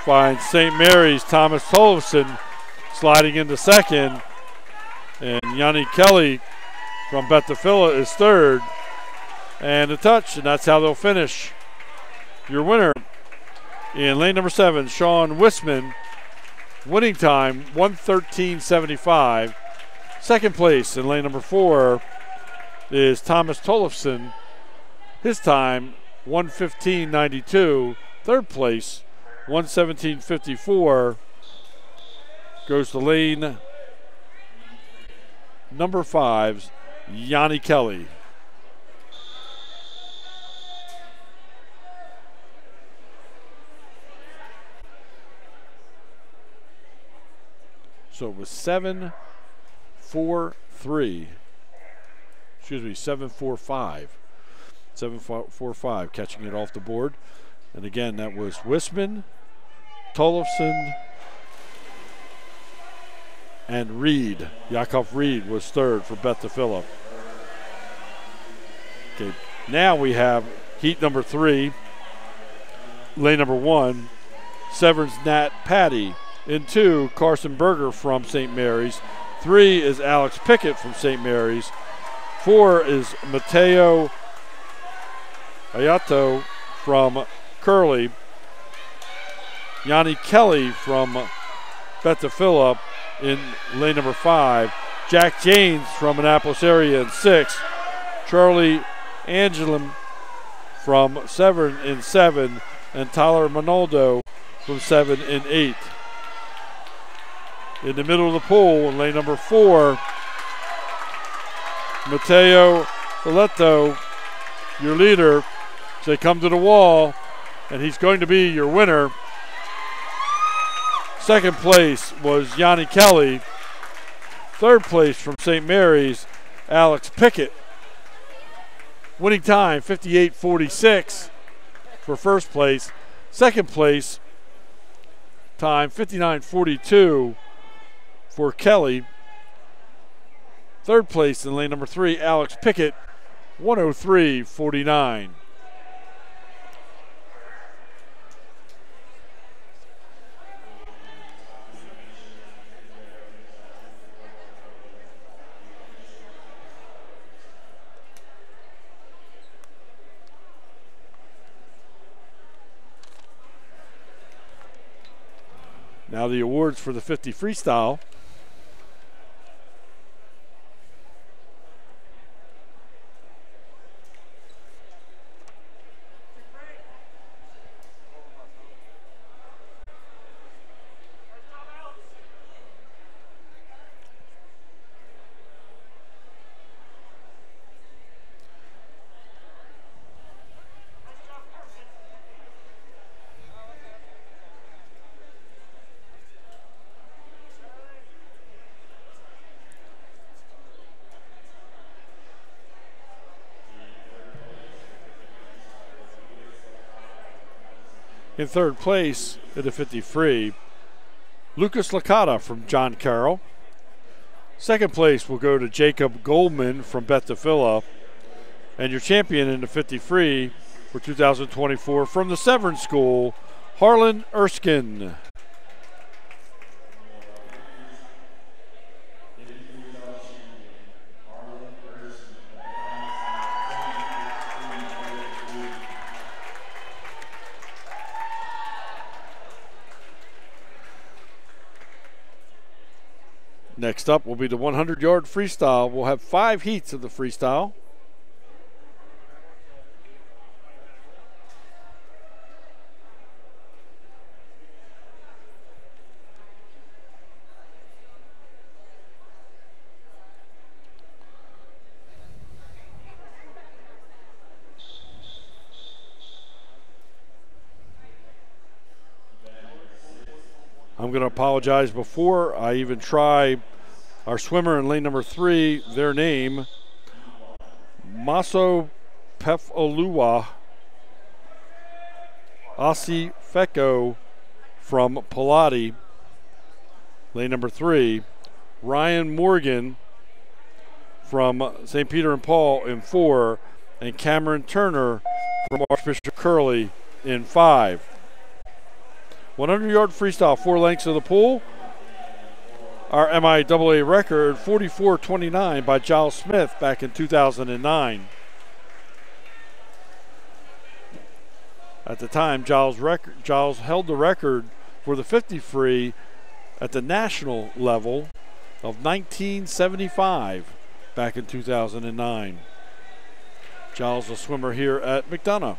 Finds St. Mary's Thomas Tollefson sliding into second. And Yanni Kelly from Beth DeFilla is third. And a touch, and that's how they'll finish. Your winner in lane number 7, Sean Wisman. Winning time, 1:13.75. Second place in lane number 4 is Thomas Tollefson. His time, 1:15.92. Third place, 1:17.54. Goes to lane number 5's Yanni Kelly. So it was 7-4-3. Excuse me, 7-4-5. 7-4-5, catching it off the board. And again, that was Wisman, Tollefson, and Reed. Yakov Reed was third for Beth DeFilla. Okay, now we have heat number 3, lane number 1, Severn's Nat Patty. In 2, Carson Berger from St. Mary's. 3 is Alex Pickett from St. Mary's. 4 is Mateo Ayato from Curley. Yanni Kelly from Beth DeFilla in lane number 5. Jack James from Annapolis area in 6. Charlie Angelin from Severn in 7. And Tyler Monaldo from 7 in 8. In the middle of the pool in lane number 4, Mateo Filetto, your leader. So they come to the wall, and he's going to be your winner. Second place was Yanni Kelly. Third place from St. Mary's, Alex Pickett. Winning time, 58.46 for first place. Second place, time 59.42 for Kelly. Third place in lane number 3, Alex Pickett, 103.49. Now the awards for the 50 freestyle. In third place at the 50 free, Lucas Licata from John Carroll. Second place will go to Jacob Goldman from Beth DeFilla. And your champion in the 50 free for 2024 from the Severn School, Harlan Erskine. Next up will be the 100-yard freestyle. We'll have 5 heats of the freestyle. going to apologize before I even try our swimmer in lane number 3, their name, Maso Pefoluwa Asifeko from Pilati, lane number 3. Ryan Morgan from St. Peter and Paul in 4. And Cameron Turner from Archbishop Curley in 5. 100-yard freestyle, 4 lengths of the pool. Our MIAA record, 44:29 by Giles Smith back in 2009. At the time, Giles held the record for the 50 free at the national level of 1975 back in 2009. Giles, a swimmer here at McDonough.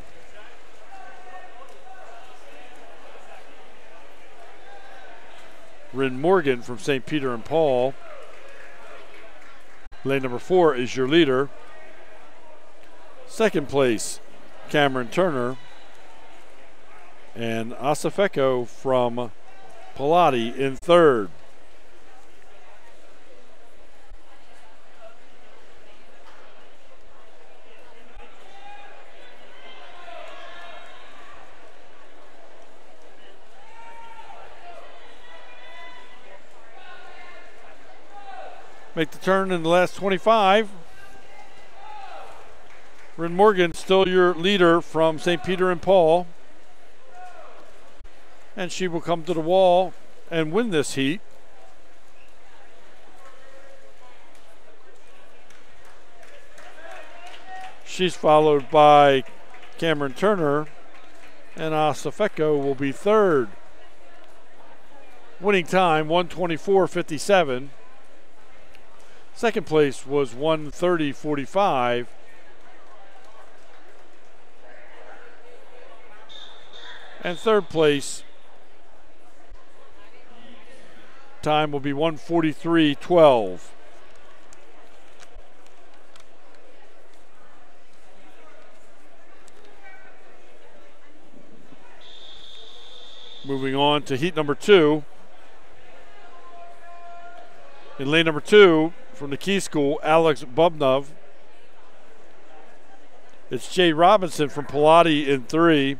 Rin Morgan from St. Peter and Paul. Lane number 4 is your leader. Second place, Cameron Turner. And Asifeko from Pilati in 3rd. Make the turn in the last 25. Rin Morgan, still your leader from St. Peter and Paul. And she will come to the wall and win this heat. She's followed by Cameron Turner, and Asifeko will be 3rd. Winning time, 1:24.57. Second place was 1:30.45. And third place time will be 1:43.12. Moving on to heat number 2. In lane number 2, from the Key School, Alex Bubnov. It's Jay Robinson from Pilati in 3.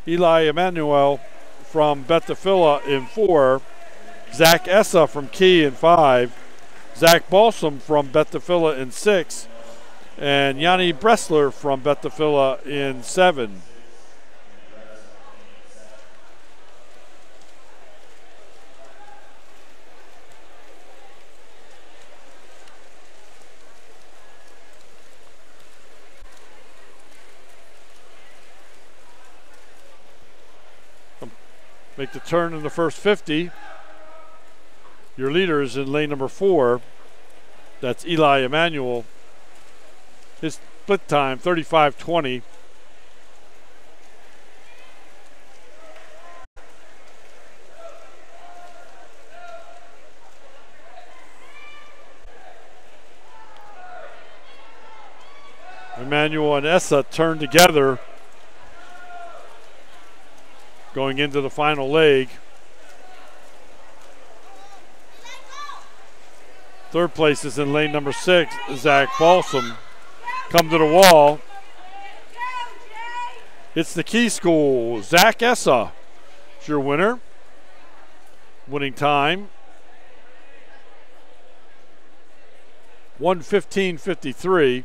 Eli Emanuel from Betafilla in 4. Zach Essa from Key in 5. Zach Balsam from Betafilla in 6. And Yanni Bressler from Betafilla in 7. Make the turn in the first 50. Your leader is in lane number 4. That's Eli Emanuel. His split time, 35:20. Emanuel and Essa turn together going into the final leg. Third place is in lane number 6, Zach Balsam. Come to the wall. It's the Key School, Zach Essa is your winner. Winning time, 1:15.53.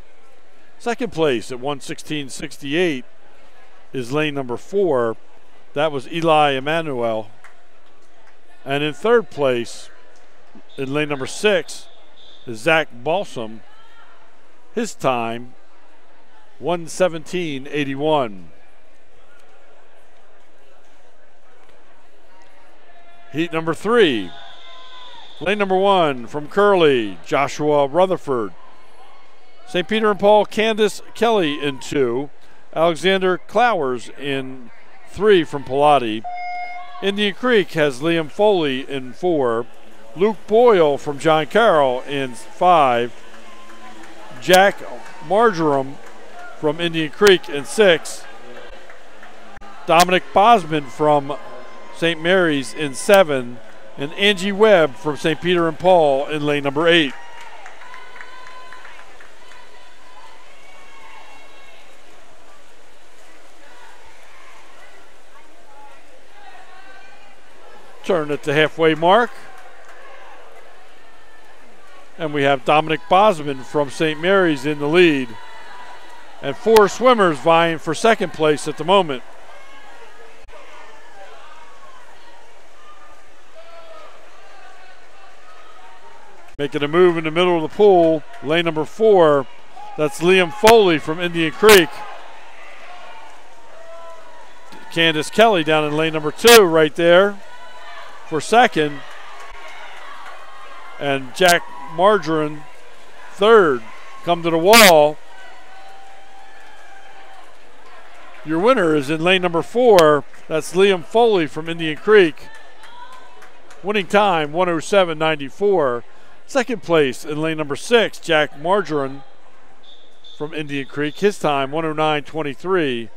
Second place at 1:16.68 is lane number 4. That was Eli Emanuel. And in third place, in lane number 6, is Zach Balsam. His time, 1:17.81. Heat number 3. Lane number 1 from Curley, Joshua Rutherford. St. Peter and Paul, Candace Kelly in 2. Alexander Clowers in 3 from Pilati. Indian Creek has Liam Foley in 4. Luke Boyle from John Carroll in 5. Jack Marjoram from Indian Creek in 6. Dominic Bosman from St. Mary's in 7, and Angie Webb from St. Peter and Paul in lane number 8. Turn at the halfway mark. And we have Dominic Bosman from St. Mary's in the lead. And 4 swimmers vying for second place at the moment. Making a move in the middle of the pool, lane number 4. That's Liam Foley from Indian Creek. Candace Kelly down in lane number 2 right there for second. And Jack Margarine third. Come to the wall. Your winner is in lane number 4. That's Liam Foley from Indian Creek. Winning time 107.94. Second place in lane number 6, Jack Margarine from Indian Creek. His time 109.23.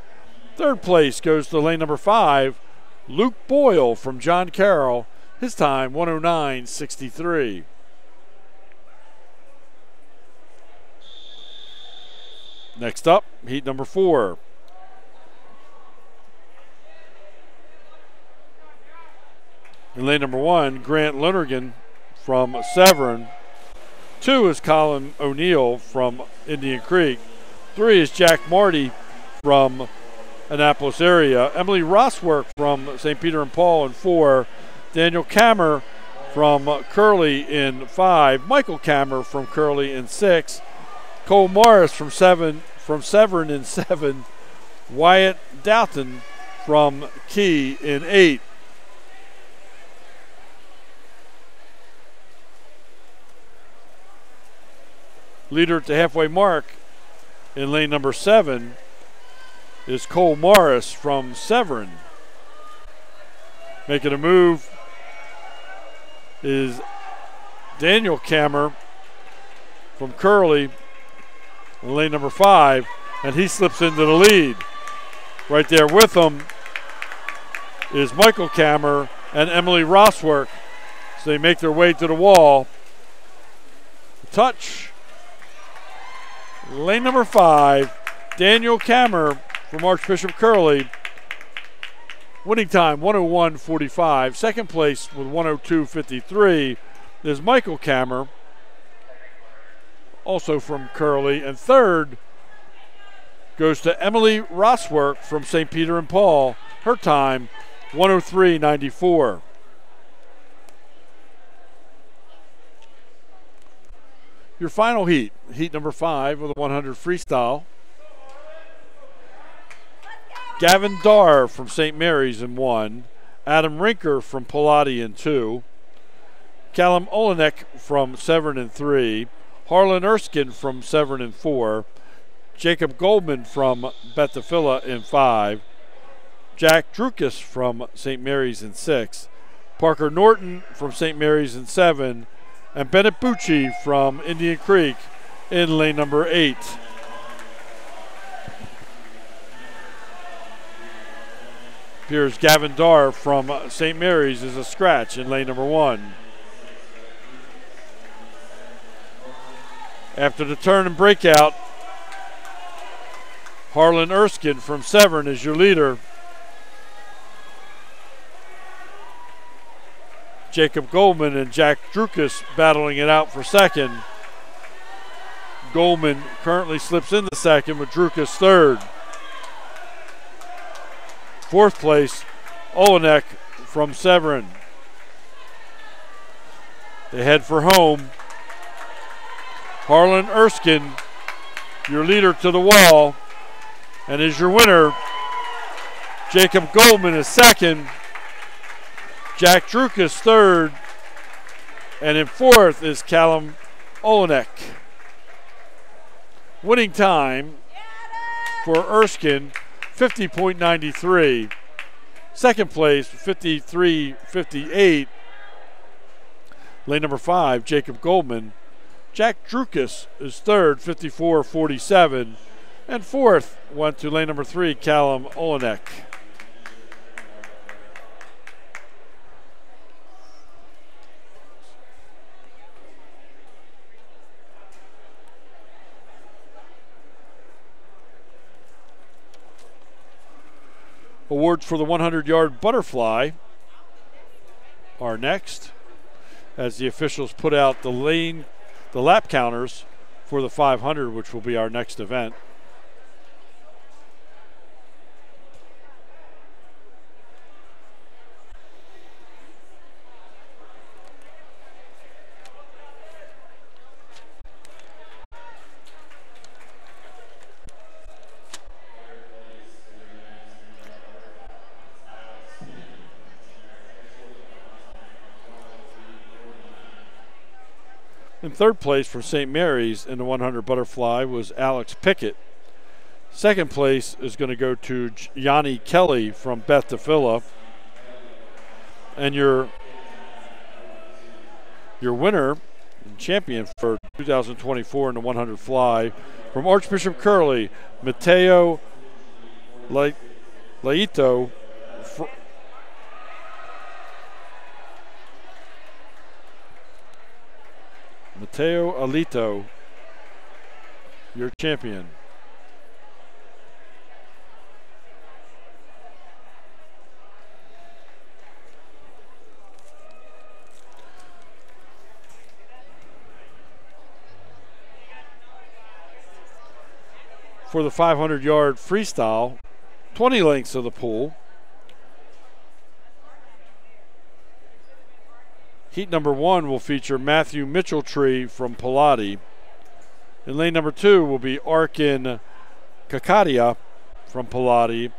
Third place goes to lane number 5, Luke Boyle from John Carroll. His time 109.63. Next up, heat number 4. In lane number 1, Grant Lonergan from Severn. 2 is Colin O'Neill from Indian Creek. 3 is Jack Marty from Annapolis area. Emily Rosswork from St. Peter and Paul in 4. Daniel Kammer from Curley in 5. Michael Kammer from Curley in 6. Cole Morris from Severn in 7. Wyatt Doughton from Key in 8. Leader at the halfway mark in lane number 7 is Cole Morris from Severn. Making a move is Daniel Kammer from Curley in lane number 5, and he slips into the lead. Right there with him is Michael Kammer and Emily Rosswork. So they make their way to the wall. Touch. Lane number 5, Daniel Kammer from Archbishop Curley. Winning time 101.45. Second place with 102.53 is Michael Kammer, also from Curley. And third goes to Emily Rosswork from St. Peter and Paul. Her time 103.94. Your final heat, heat number 5 of the 100 freestyle. Gavin Darr from St. Mary's in 1. Adam Rinker from Pilati in 2. Callum Olenek from Severn in 3. Harlan Erskine from Severn in 4. Jacob Goldman from Bethaphylla in 5. Jack Drukas from St. Mary's in 6. Parker Norton from St. Mary's in 7. And Bennett Bucci from Indian Creek in lane number 8. Here's Gavin Darr from St. Mary's is a scratch in lane number 1. After the turn and breakout, Harlan Erskine from Severn is your leader. Jacob Goldman and Jack Drukas battling it out for second. Goldman currently slips into second with Drukas third. Fourth place, Olenek from Severn. They head for home. Harlan Erskine, your leader to the wall, and is your winner. Jacob Goldman is second. Jack Drukas third, and in fourth is Callum Olenek. Winning time for Erskine, 50.93. Second place, 53.58. Lane number 5, Jacob Goldman. Jack Drukas is third, 54.47. And fourth went to lane number 3, Callum Olenek. Awards for the 100-yard butterfly are next as the officials put out the lap counters for the 500, which will be our next event. In third place from St. Mary's in the 100 butterfly was Alex Pickett. Second place is going to go to Yanni Kelly from Beth Tafilla. And your winner and champion for 2024 in the 100 fly from Archbishop Curley, Matteo Laito. Matteo Alito, your champion. For the 500-yard freestyle, 20 lengths of the pool. Heat number 1 will feature Matthew Mitchell-Tree from Pilati. In lane number 2 will be Arkin Kakadia from Pilati.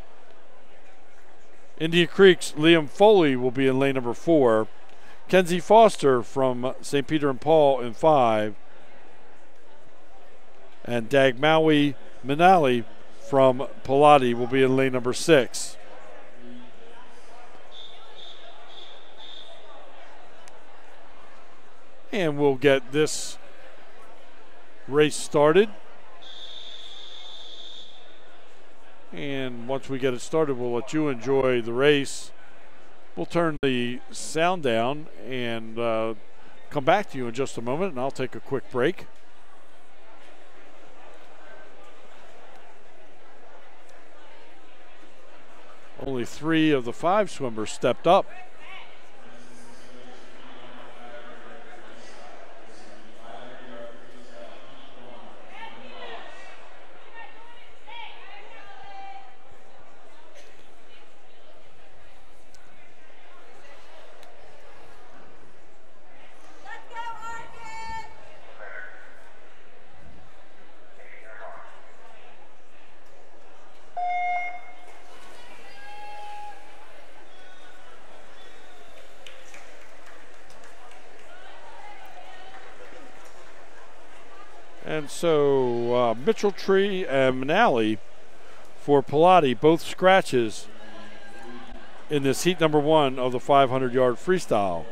Indian Creek's Liam Foley will be in lane number 4. Kenzie Foster from St. Peter and Paul in 5. And Dagmawi Minali from Pilati will be in lane number 6. And we'll get this race started. And once we get it started, we'll let you enjoy the race. We'll turn the sound down and come back to you in just a moment, and I'll take a quick break. Only 3 of the 5 swimmers stepped up. And so Mitchell-Tree and Manali for Pilati, both scratches in this heat number 1 of the 500-yard freestyle.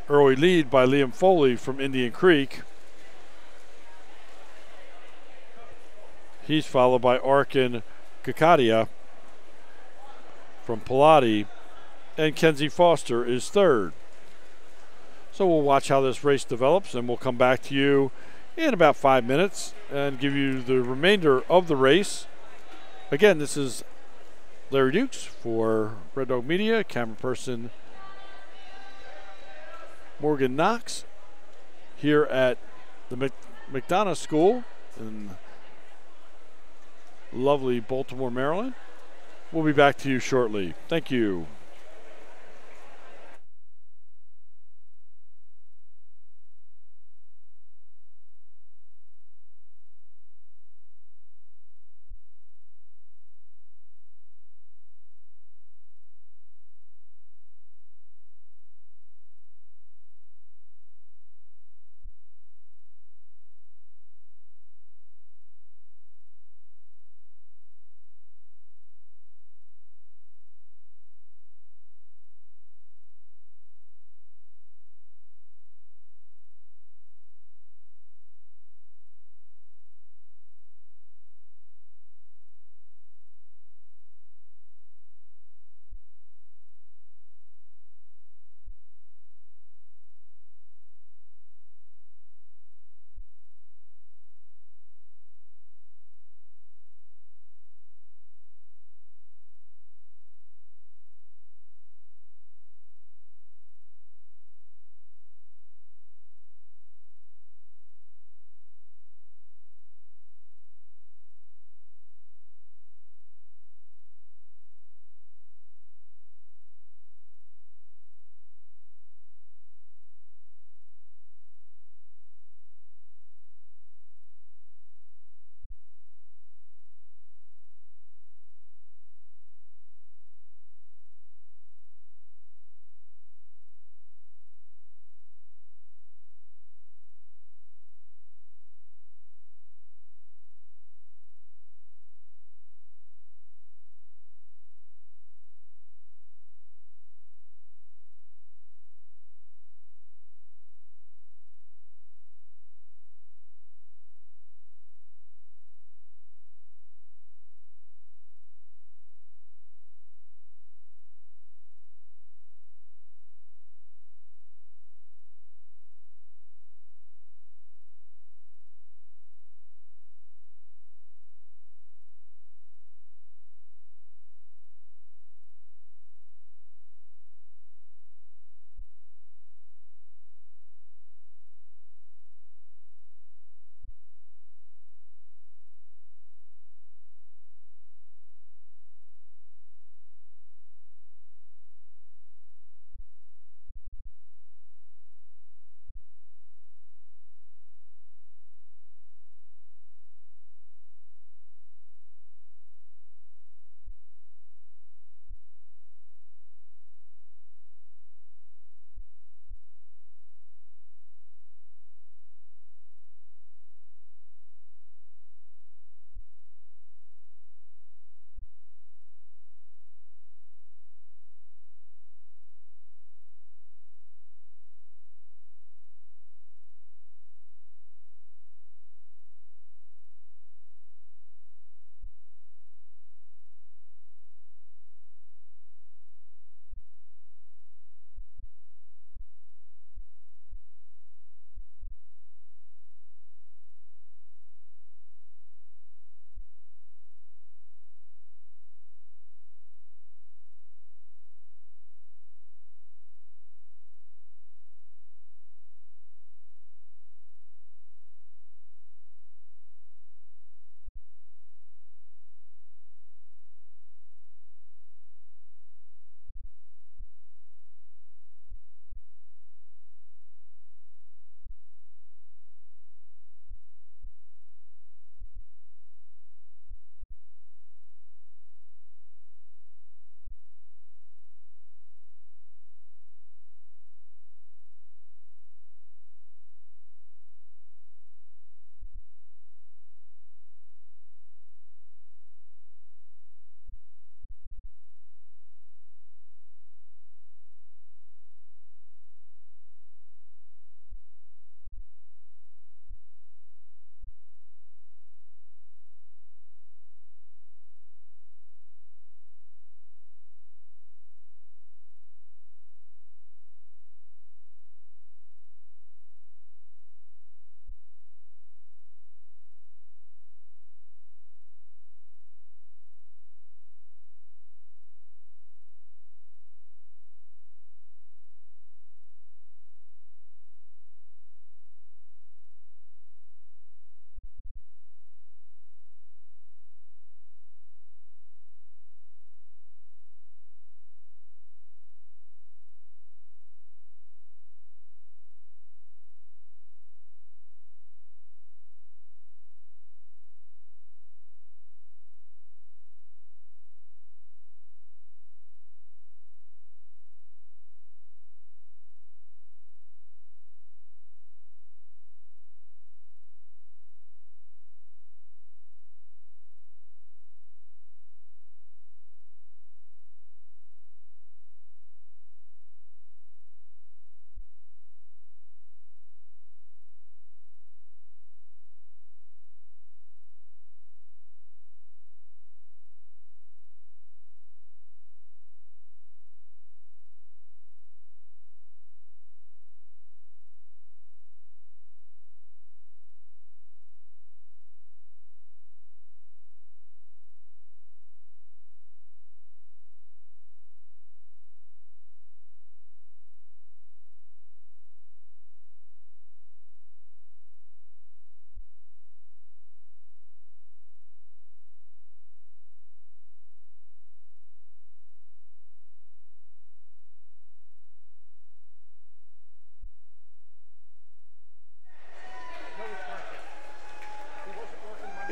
Early lead by Liam Foley from Indian Creek. He's followed by Arkin Kakadia from Pilati, and Kenzie Foster is third. So we'll watch how this race develops, and we'll come back to you in about 5 minutes and give you the remainder of the race. Again, this is Larry Dukes for Red Dog Media, camera person Morgan Knox here at the McDonough School in lovely Baltimore, Maryland. We'll be back to you shortly. Thank you.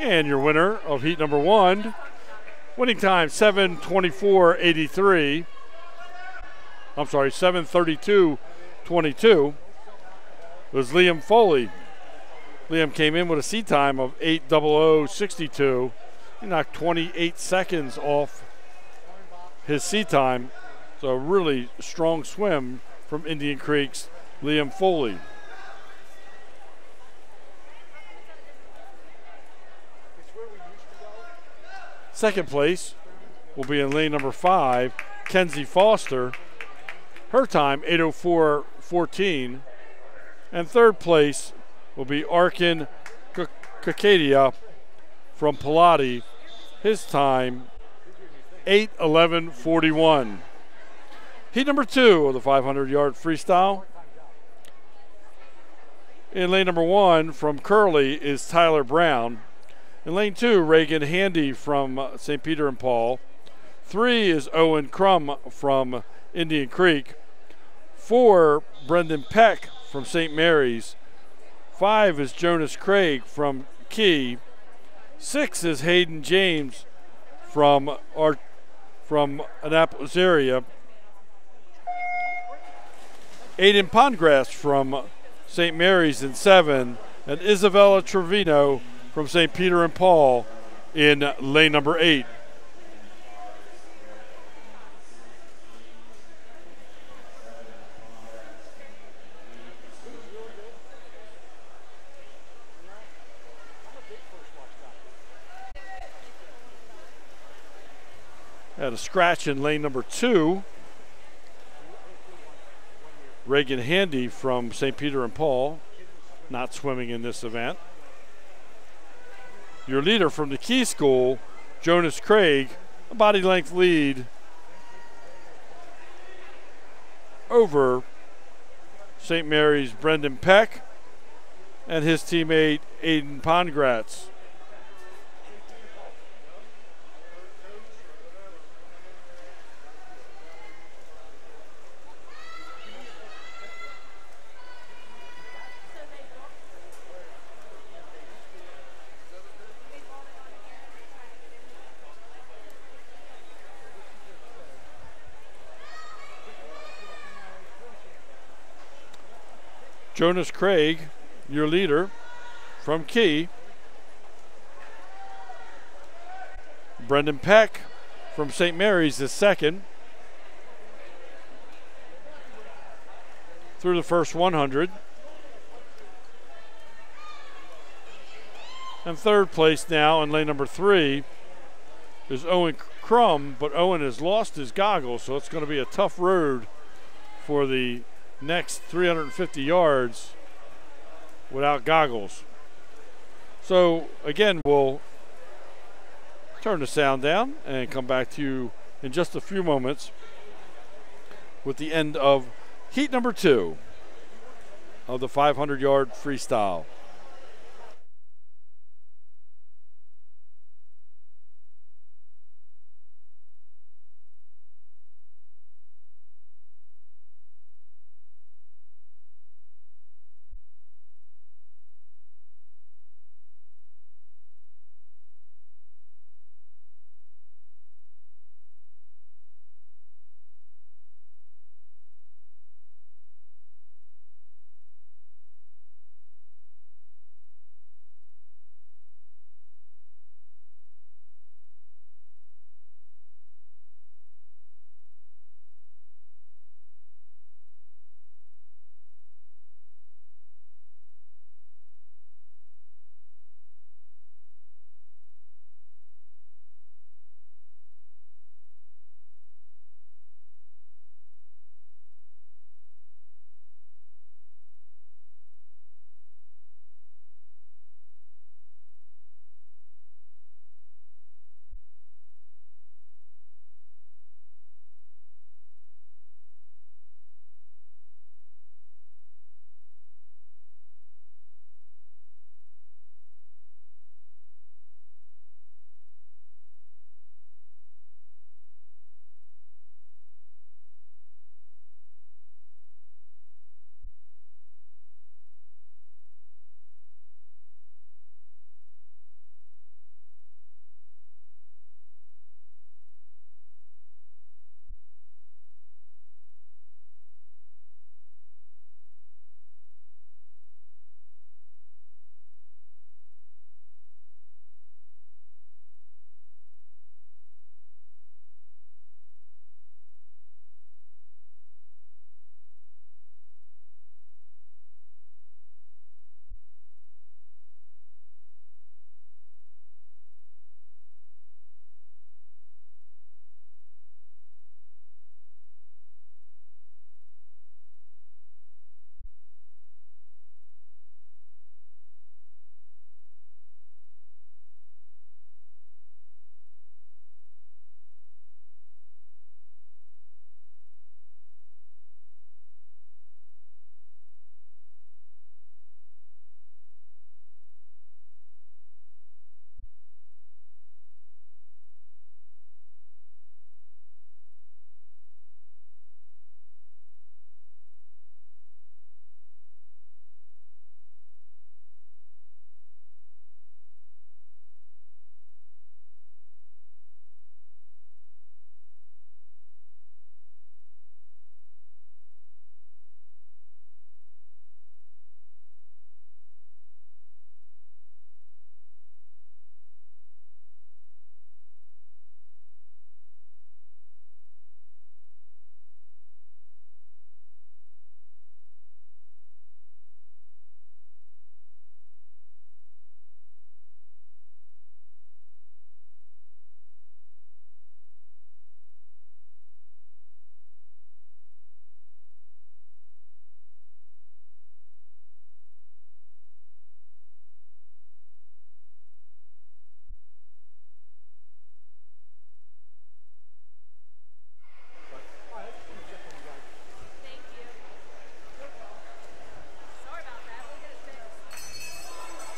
And your winner of heat number 1, winning time 7:24.83. I'm sorry, 7:32.22 was Liam Foley. Liam came in with a seat time of 8:00.62. He knocked 28 seconds off his seat time. So a really strong swim from Indian Creek's Liam Foley. Second place will be in lane number 5, Kenzie Foster. Her time, 8:04.14. And third place will be Arkin Kakadia from Pilati. His time, 8:11.41. Heat number 2 of the 500-yard freestyle. In lane number 1 from Curley is Tyler Brown. In lane 2, Reagan Handy from St. Peter and Paul. 3 is Owen Crum from Indian Creek. 4, Brendan Peck from St. Mary's. 5 is Jonas Craig from Key. 6 is Hayden James from Annapolis area. Aiden Pondgrass from St. Mary's in 7, and Isabella Trevino from St. Peter and Paul in lane number 8. Had a scratch in lane number 2. Reagan Handy from St. Peter and Paul, not swimming in this event. Your leader from the Key School, Jonas Craig, a body length lead over St. Mary's Brendan Peck and his teammate Aiden Pongratz. Jonas Craig, your leader from Key. Brendan Peck from St. Mary's is second. Through the first 100. And third place now in lane number 3 is Owen Crum, but Owen has lost his goggles, so it's going to be a tough road for the next 350 yards without goggles. So again, we'll turn the sound down and come back to you in just a few moments with the end of heat number 2 of the 500-yard freestyle.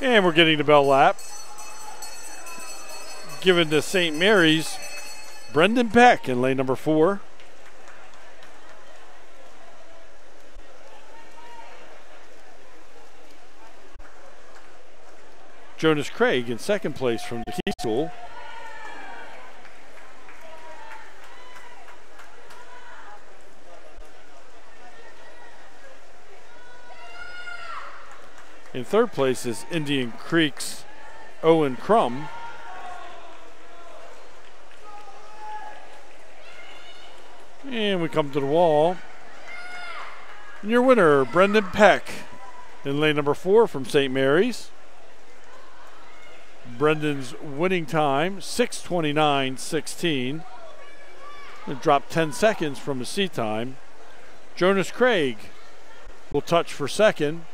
And we're getting the bell lap. Given to St. Mary's, Brendan Peck in lane number 4. Jonas Craig in second place from the Key School. In third place is Indian Creek's Owen Crum. And we come to the wall. And your winner, Brendan Peck, in lane number 4 from St. Mary's. Brendan's winning time, 6:29.16. It dropped 10 seconds from his seat time. Jonas Craig will touch for second,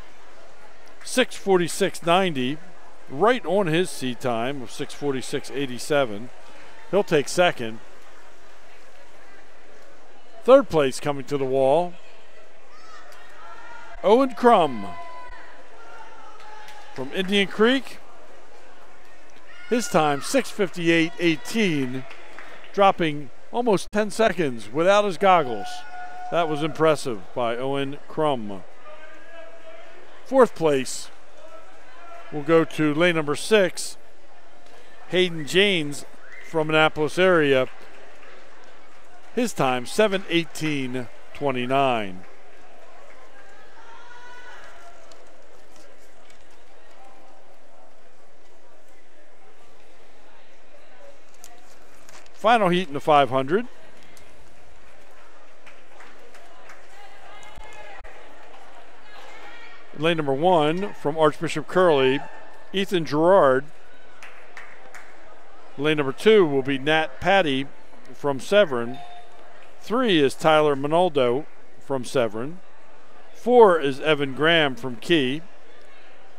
6:46.90, right on his seat time of 6:46.87. He'll take second. Third place coming to the wall, Owen Crum from Indian Creek. His time, 6:58.18, dropping almost 10 seconds without his goggles. That was impressive by Owen Crum. Fourth place will go to lane number 6, Hayden Janes from Annapolis area. His time, 7:18.29. Final heat in the 500. Lane number 1 from Archbishop Curley, Ethan Gerard. Lane number 2 will be Nat Patty from Severn. 3 is Tyler Monaldo from Severn. 4 is Evan Graham from Key.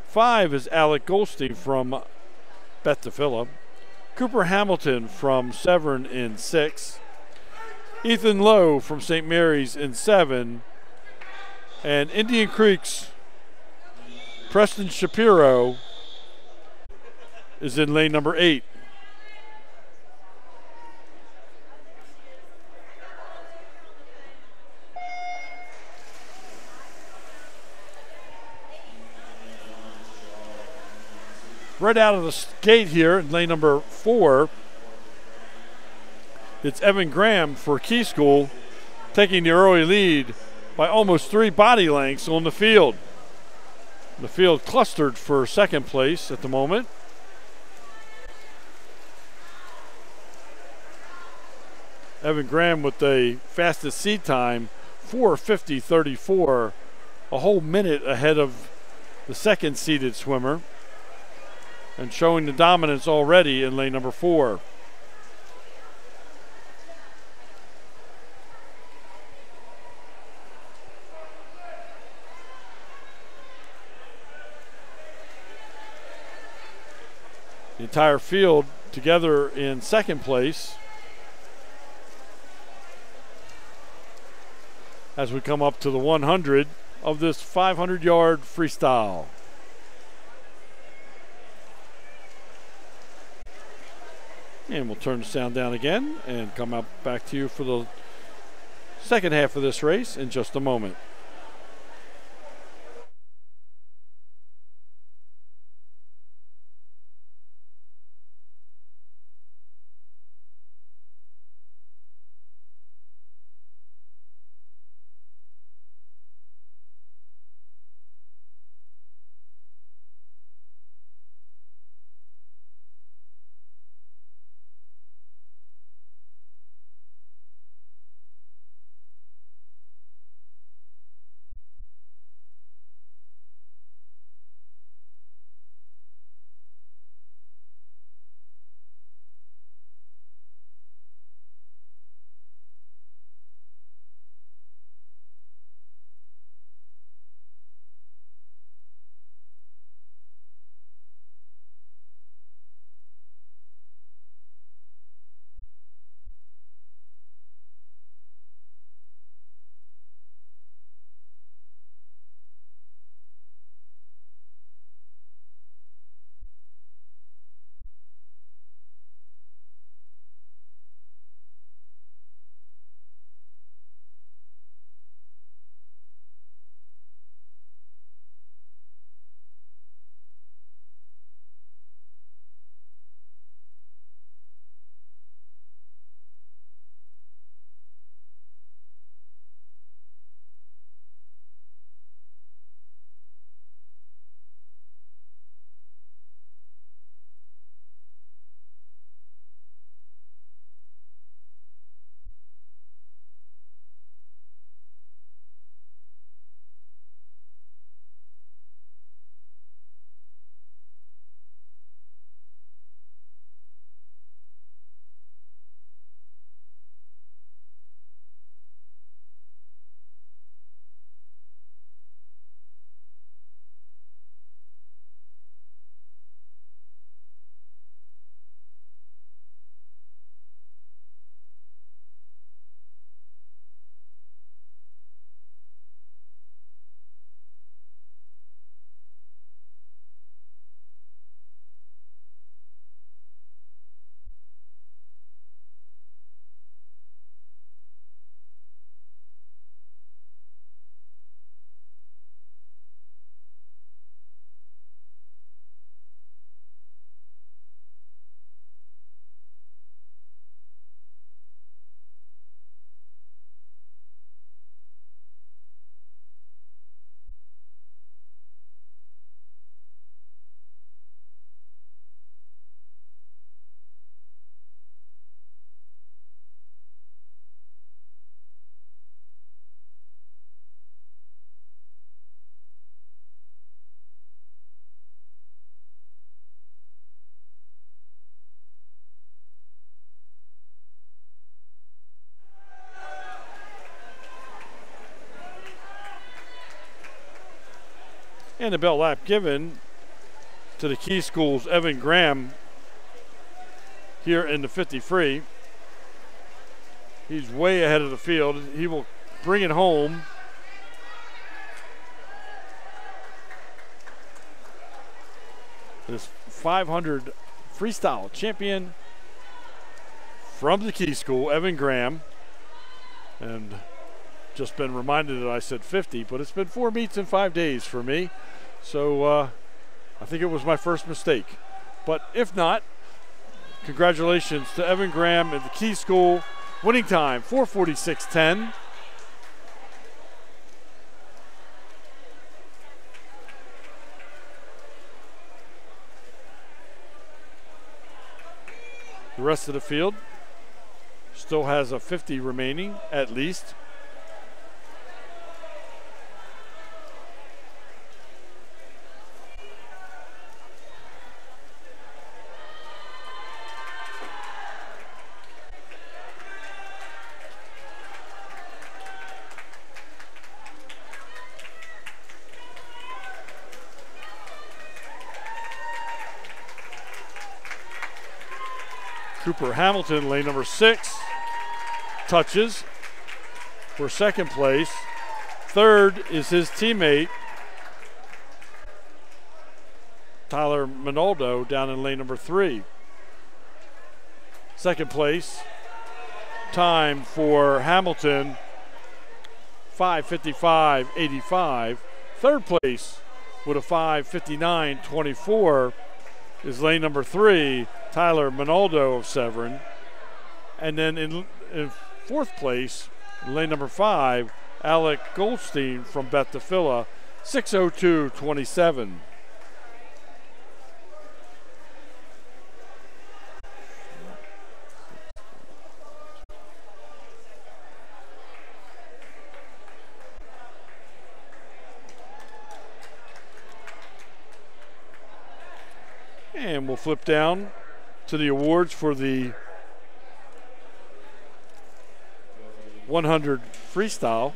5 is Alec Goldstein from Bethel. Cooper Hamilton from Severn in 6. Ethan Lowe from St. Mary's in 7. And Indian Creek's Preston Shapiro is in lane number 8. Right out of the gate here in lane number 4, it's Evan Graham for Key School, taking the early lead by almost 3 body lengths on the field. The field clustered for second place at the moment. Evan Graham with the fastest seat time, 4:50.34, a whole minute ahead of the second seeded swimmer, and showing the dominance already in lane number 4. The entire field together in second place as we come up to the 100 of this 500-yard freestyle. And we'll turn the sound down again and come up back to you for the second half of this race in just a moment. And the bell lap given to the Key School's Evan Graham here in the 50 free. He's way ahead of the field. He will bring it home. This 500 freestyle champion from the Key School, Evan Graham. And just been reminded that I said 50, but it's been 4 meets in 5 days for me. So I think it was my first mistake. But if not, congratulations to Evan Graham and the Key School. Winning time, 4:46.10. The rest of the field still has a 50 remaining at least. Cooper Hamilton, lane number 6, touches for second place. Third is his teammate, Tyler Minaldo, down in lane number 3. Second place time for Hamilton, 5:55.85. Third place with a 5:59.24 is lane number 3, Tyler Minaldo of Severn. And then in fourth place, lane number 5, Alec Goldstein from Beth-Tefillah, 6:02.27. And we'll flip down to the awards for the 100 freestyle.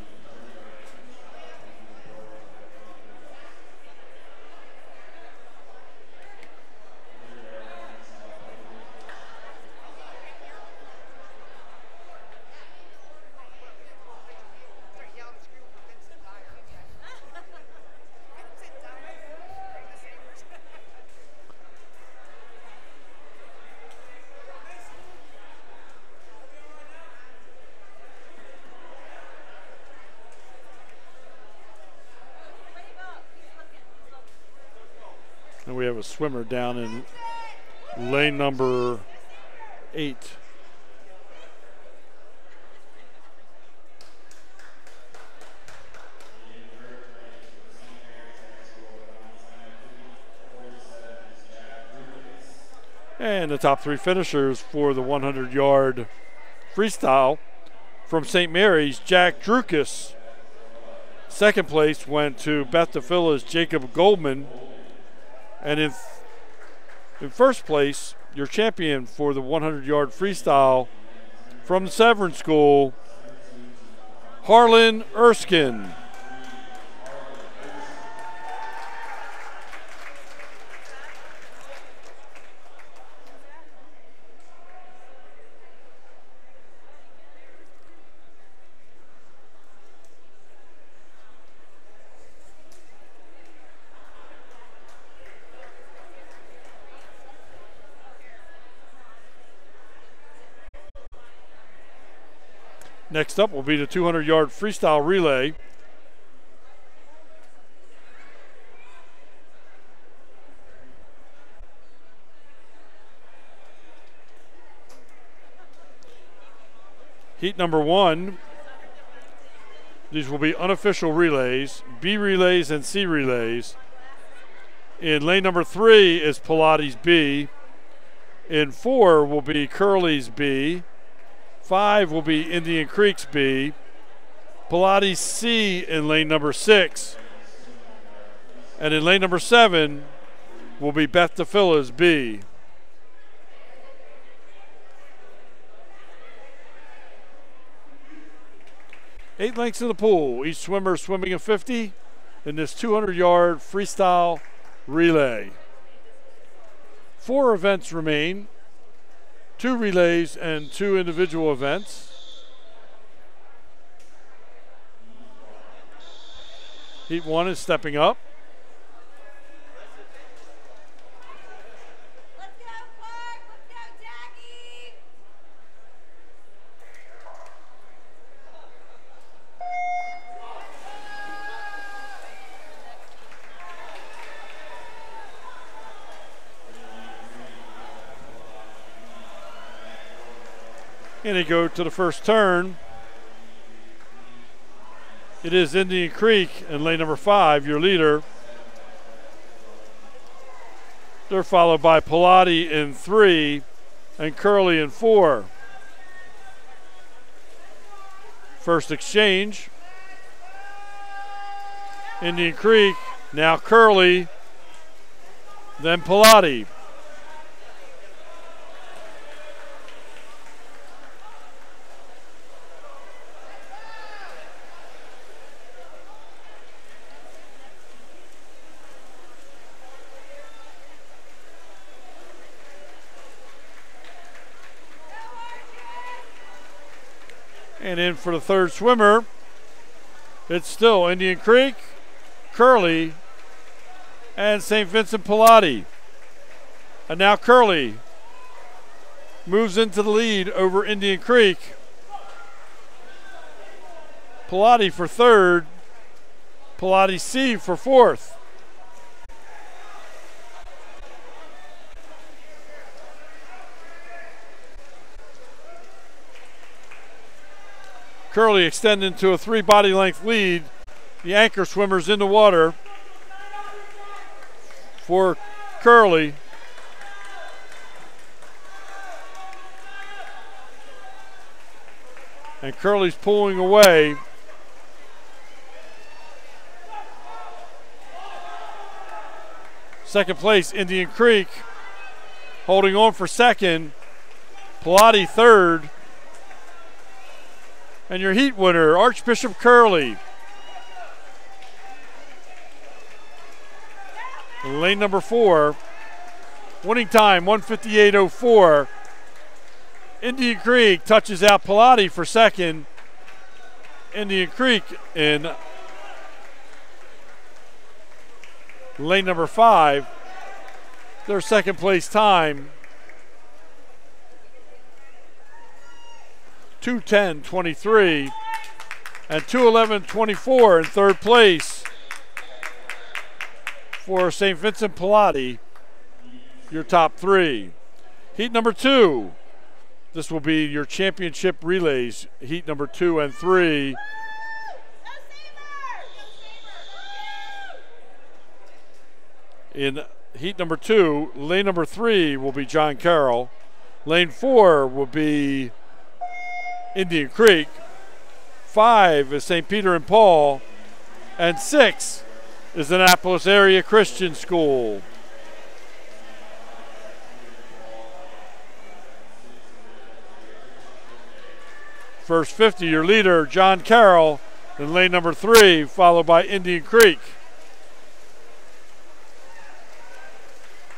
And we have a swimmer down in lane number 8. And the top 3 finishers for the 100-yard freestyle from St. Mary's, Jack Drukas. Second place went to Beth-Tefillah's Jacob Goldman. And in first place, your champion for the 100-yard freestyle from the Severn School, Harlan Erskine. Next up will be the 200-yard freestyle relay. Heat number 1. These will be unofficial relays, B relays and C relays. In lane number 3 is Pilates B. In 4 will be Curly's B. 5 will be Indian Creek's B. Pilates C in lane number 6. And in lane number 7 will be Beth-Tefillah's B. Eight lengths in the pool, each swimmer swimming a 50. in this 200-yard freestyle relay. 4 events remain, 2 relays and 2 individual events. Heat 1 is stepping up. Let's go, Clark. Let's go, Jackie. And they go to the first turn. It is Indian Creek in lane number 5, your leader. They're followed by Pilati in 3 and Curley in 4. First exchange. Indian Creek, now Curley, then Pilati. And in for the third swimmer, it's still Indian Creek, Curley, and St. Vincent Pilati. And now Curley moves into the lead over Indian Creek. Pilati for third, Pilati C for fourth. Curley extending to a 3 body length lead. The anchor swimmer's in the water for Curley. And Curley's pulling away. Second place, Indian Creek holding on for second. Pilati third. And your heat winner, Archbishop Curley. Lane number 4. Winning time, 1:58.04. Indian Creek touches out Pilati for second. Indian Creek in lane number 5. Their second place time, 2:10.23, and 2:11.24 in third place for St. Vincent Pilati, your top 3. Heat number 2, this will be your championship relays, heat number 2 and 3. In heat number 2, lane number 3 will be John Carroll. Lane 4 will be Indian Creek. 5 is St. Peter and Paul. And 6 is Annapolis Area Christian School. First 50, your leader, John Carroll, in lane number 3, followed by Indian Creek.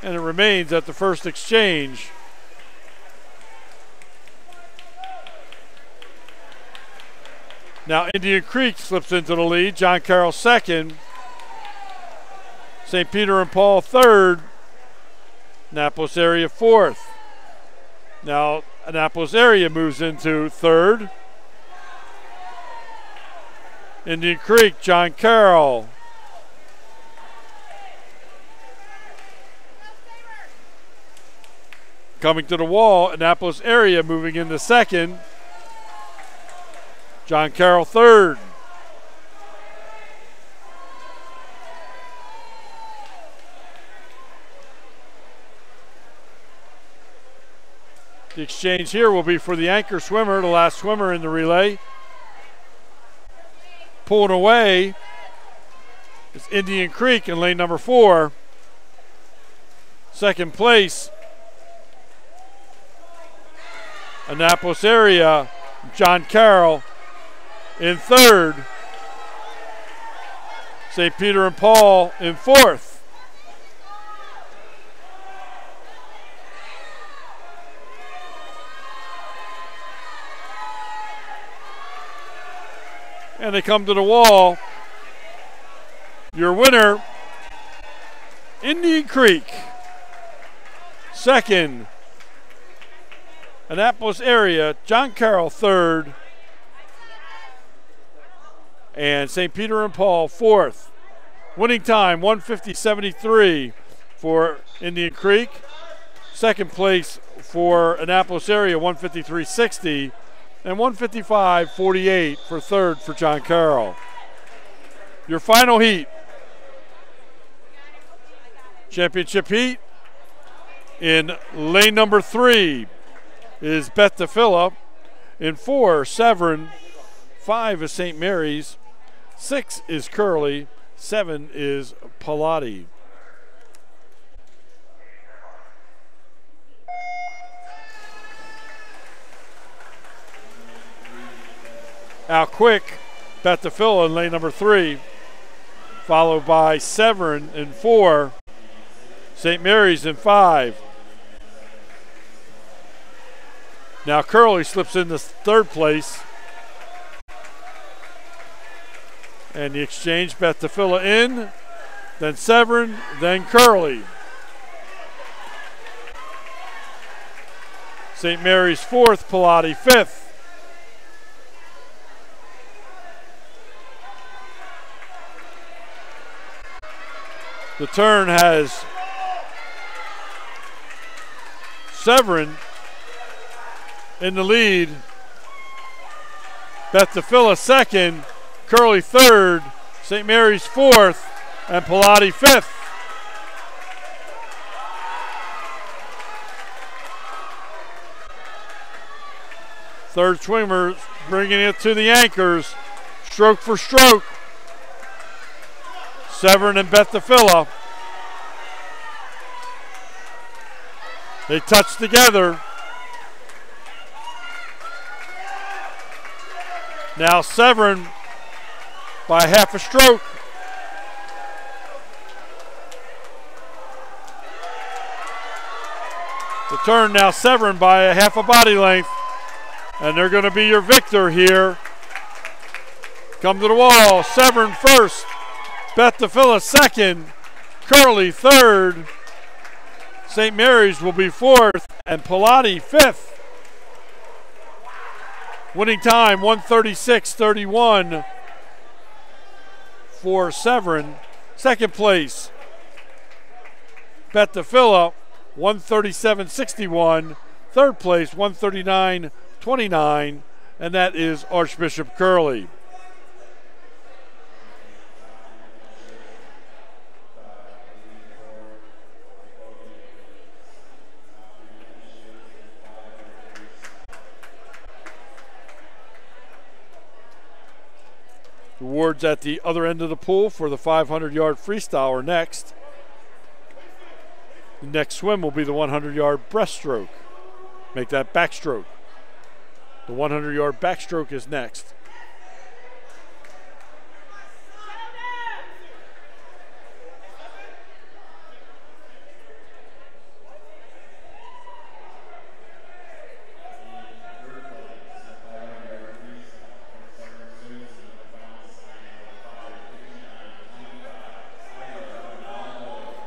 And it remains at the first exchange. Now Indian Creek slips into the lead. John Carroll second. St. Peter and Paul third. Annapolis Area fourth. Now Annapolis Area moves into third. Indian Creek, John Carroll. Coming to the wall, Annapolis Area moving into second. John Carroll third. The exchange here will be for the anchor swimmer, the last swimmer in the relay. Pulling away is Indian Creek in lane number 4. Second place, Annapolis Area, John Carroll. In third, St. Peter and Paul in fourth. And they come to the wall. Your winner, Indian Creek. Second, Annapolis area, John Carroll third. And St. Peter and Paul fourth. Winning time 150.73 for Indian Creek. Second place for Annapolis area 153.60 and 155.48 for third for John Carroll. Your final heat. Championship heat in lane number 3 is Beth DeFilla. In 4, Severn. 5 is St. Mary's. 6 is Curley. 7 is Pilati. Out quick, Beth DeFilla in lane number 3, followed by Severn in 4, St. Mary's in 5. Now Curley slips into third place. And the exchange, Beth DeFilla in, then Severn, then Curley. St. Mary's 4th, Pilati 5th. The turn has Severn in the lead. Beth DeFilla 2nd, Curley 3rd, St. Mary's 4th, and Pilati 5th. Third swimmer bringing it to the anchors, stroke for stroke. Severn and Beth DeFilla. They touch together. Now Severn by half a stroke. The turn now Severn by a half a body length. And they're going to be your victor here. Come to the wall. Severn first. Beth DeFilla 2nd. Curley 3rd. St. Mary's will be 4th. And Pilati 5th. Winning time 136.31 for Severn. Second place, Beth DeFilla 137.61. Third place 139.29, and that is Archbishop Curley. Awards at the other end of the pool for the 500-yard freestyle are next. The next swim will be the 100-yard breaststroke. Make that backstroke. The 100-yard backstroke is next.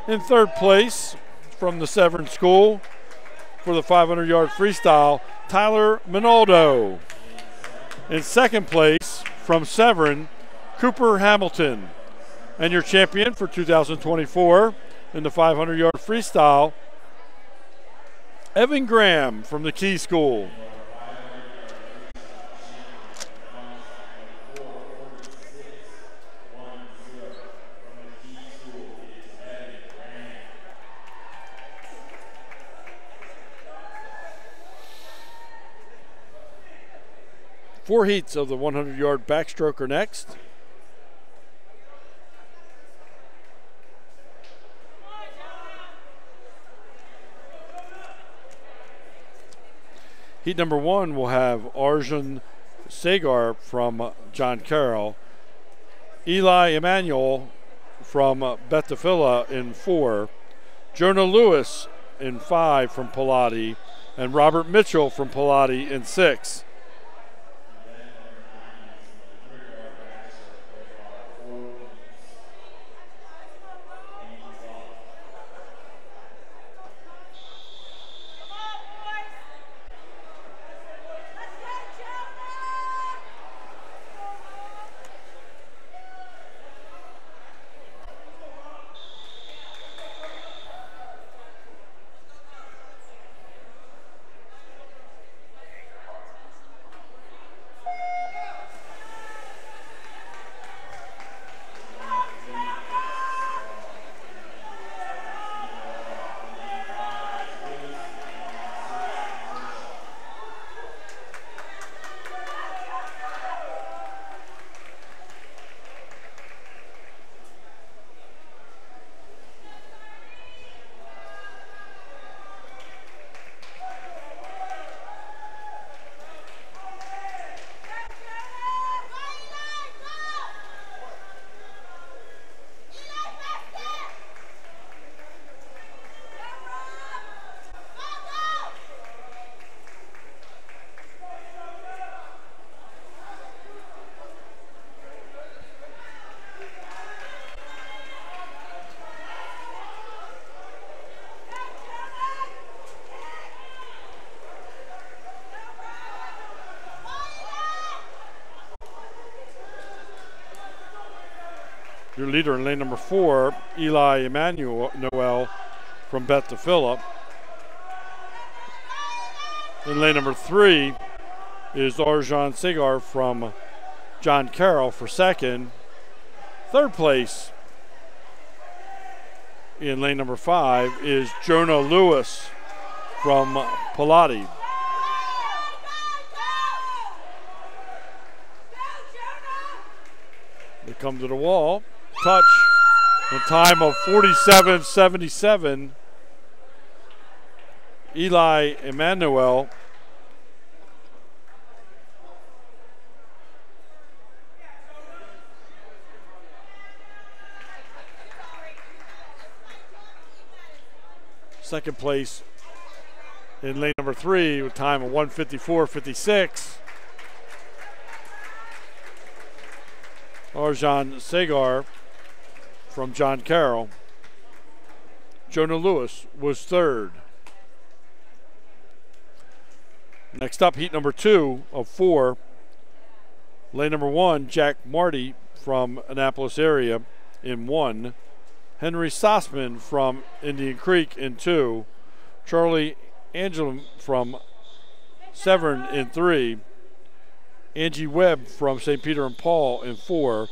In third place from the Severn School for the 500-yard freestyle, Tyler Minaldo. In second place from Severn, Cooper Hamilton. And your champion for 2024 in the 500-yard freestyle, Evan Graham from the Key School. Four heats of the 100-yard backstroke are next. Heat number 1 will have Arjun Sagar from John Carroll, Eli Emanuel from Betafilla in 4, Jonah Lewis in 5 from Pilati, and Robert Mitchell from Pilati in 6. Your leader in lane number 4, Eli Emmanuel from Betafilla. In lane number 3 is Arjan Segar from John Carroll for second. Third place in lane number 5 is Jonah Lewis from Pilati. They come to the wall. Touch. A time of 47.77. Eli Emmanuel second place in lane number 3 with time of 1:54.56. Arjan Segar from John Carroll. Jonah Lewis was third. Next up, heat number 2 of 4. Lane number 1, Jack Marty from Annapolis area in 1. Henry Sossman from Indian Creek in 2. Charlie Angelum from Severn in 3. Angie Webb from St. Peter and Paul in 4.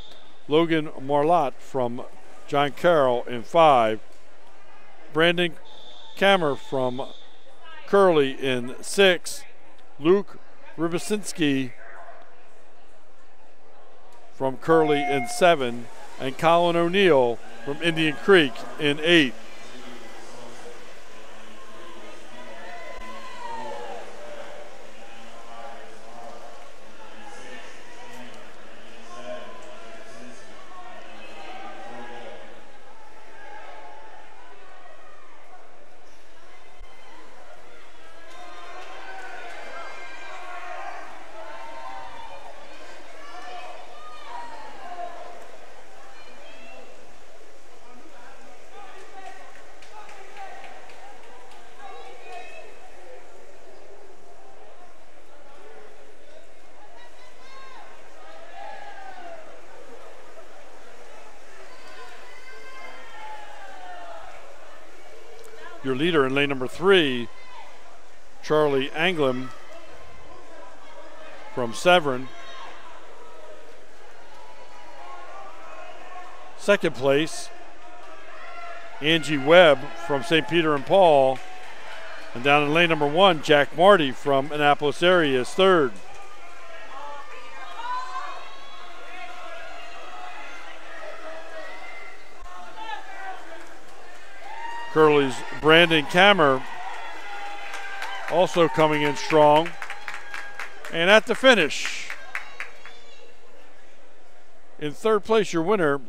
Logan Marlott from John Carroll in 5. Brandon Kammer from Curley in 6. Luke Rybasinski from Curley in 7. And Colin O'Neill from Indian Creek in 8. Your leader in lane number 3, Charlie Anglem from Severn. Second place, Angie Webb from St. Peter and Paul. And down in lane number 1, Jack Marty from Annapolis area is third. Curley's Brandon Kammer also coming in strong. And at the finish, in third place, your winner,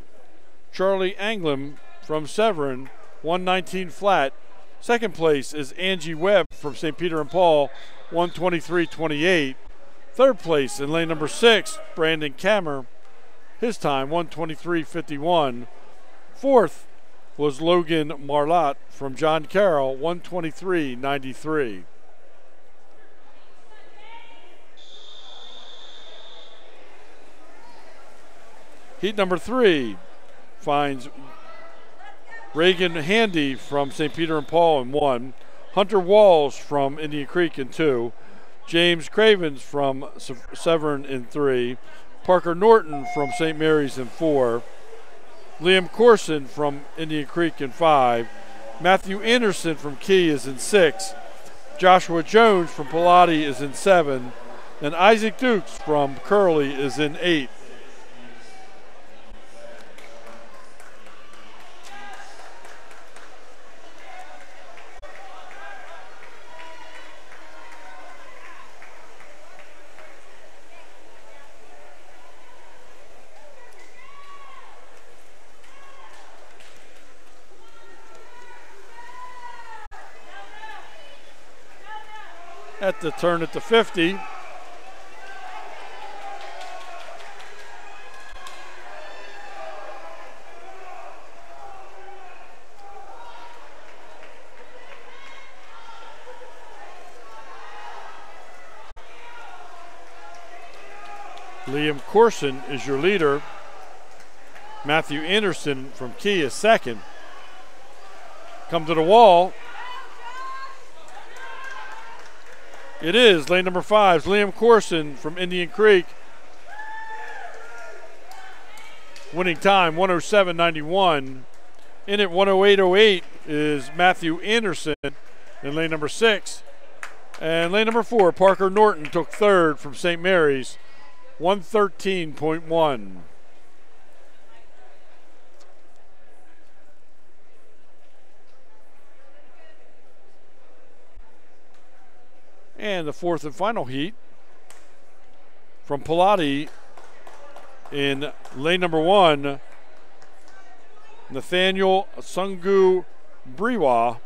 Charlie Anglem from Severn, 119 flat. Second place is Angie Webb from St. Peter and Paul, 123.28. Third place in lane number 6, Brandon Kammer, his time 123.51. Fourth was Logan Marlott from John Carroll, 123.93. Heat number 3 finds Reagan Handy from St. Peter and Paul in 1, Hunter Walls from Indian Creek in 2, James Cravens from Severn in 3, Parker Norton from St. Mary's in 4, Liam Corson from Indian Creek in 5, Matthew Anderson from Key is in 6, Joshua Jones from Pilati is in 7, and Isaac Dukes from Curly is in 8. At the turn at the 50. Liam Corson is your leader. Matthew Anderson from Key is second. Come to the wall. It is lane number 5, Liam Corson from Indian Creek. Winning time 107.91. In at 108.08 is Matthew Anderson in lane number 6. And lane number 4, Parker Norton took third from St. Mary's, 113.1. And the fourth and final heat from Pilati in lane number 1, Nathaniel Sungu Briwa.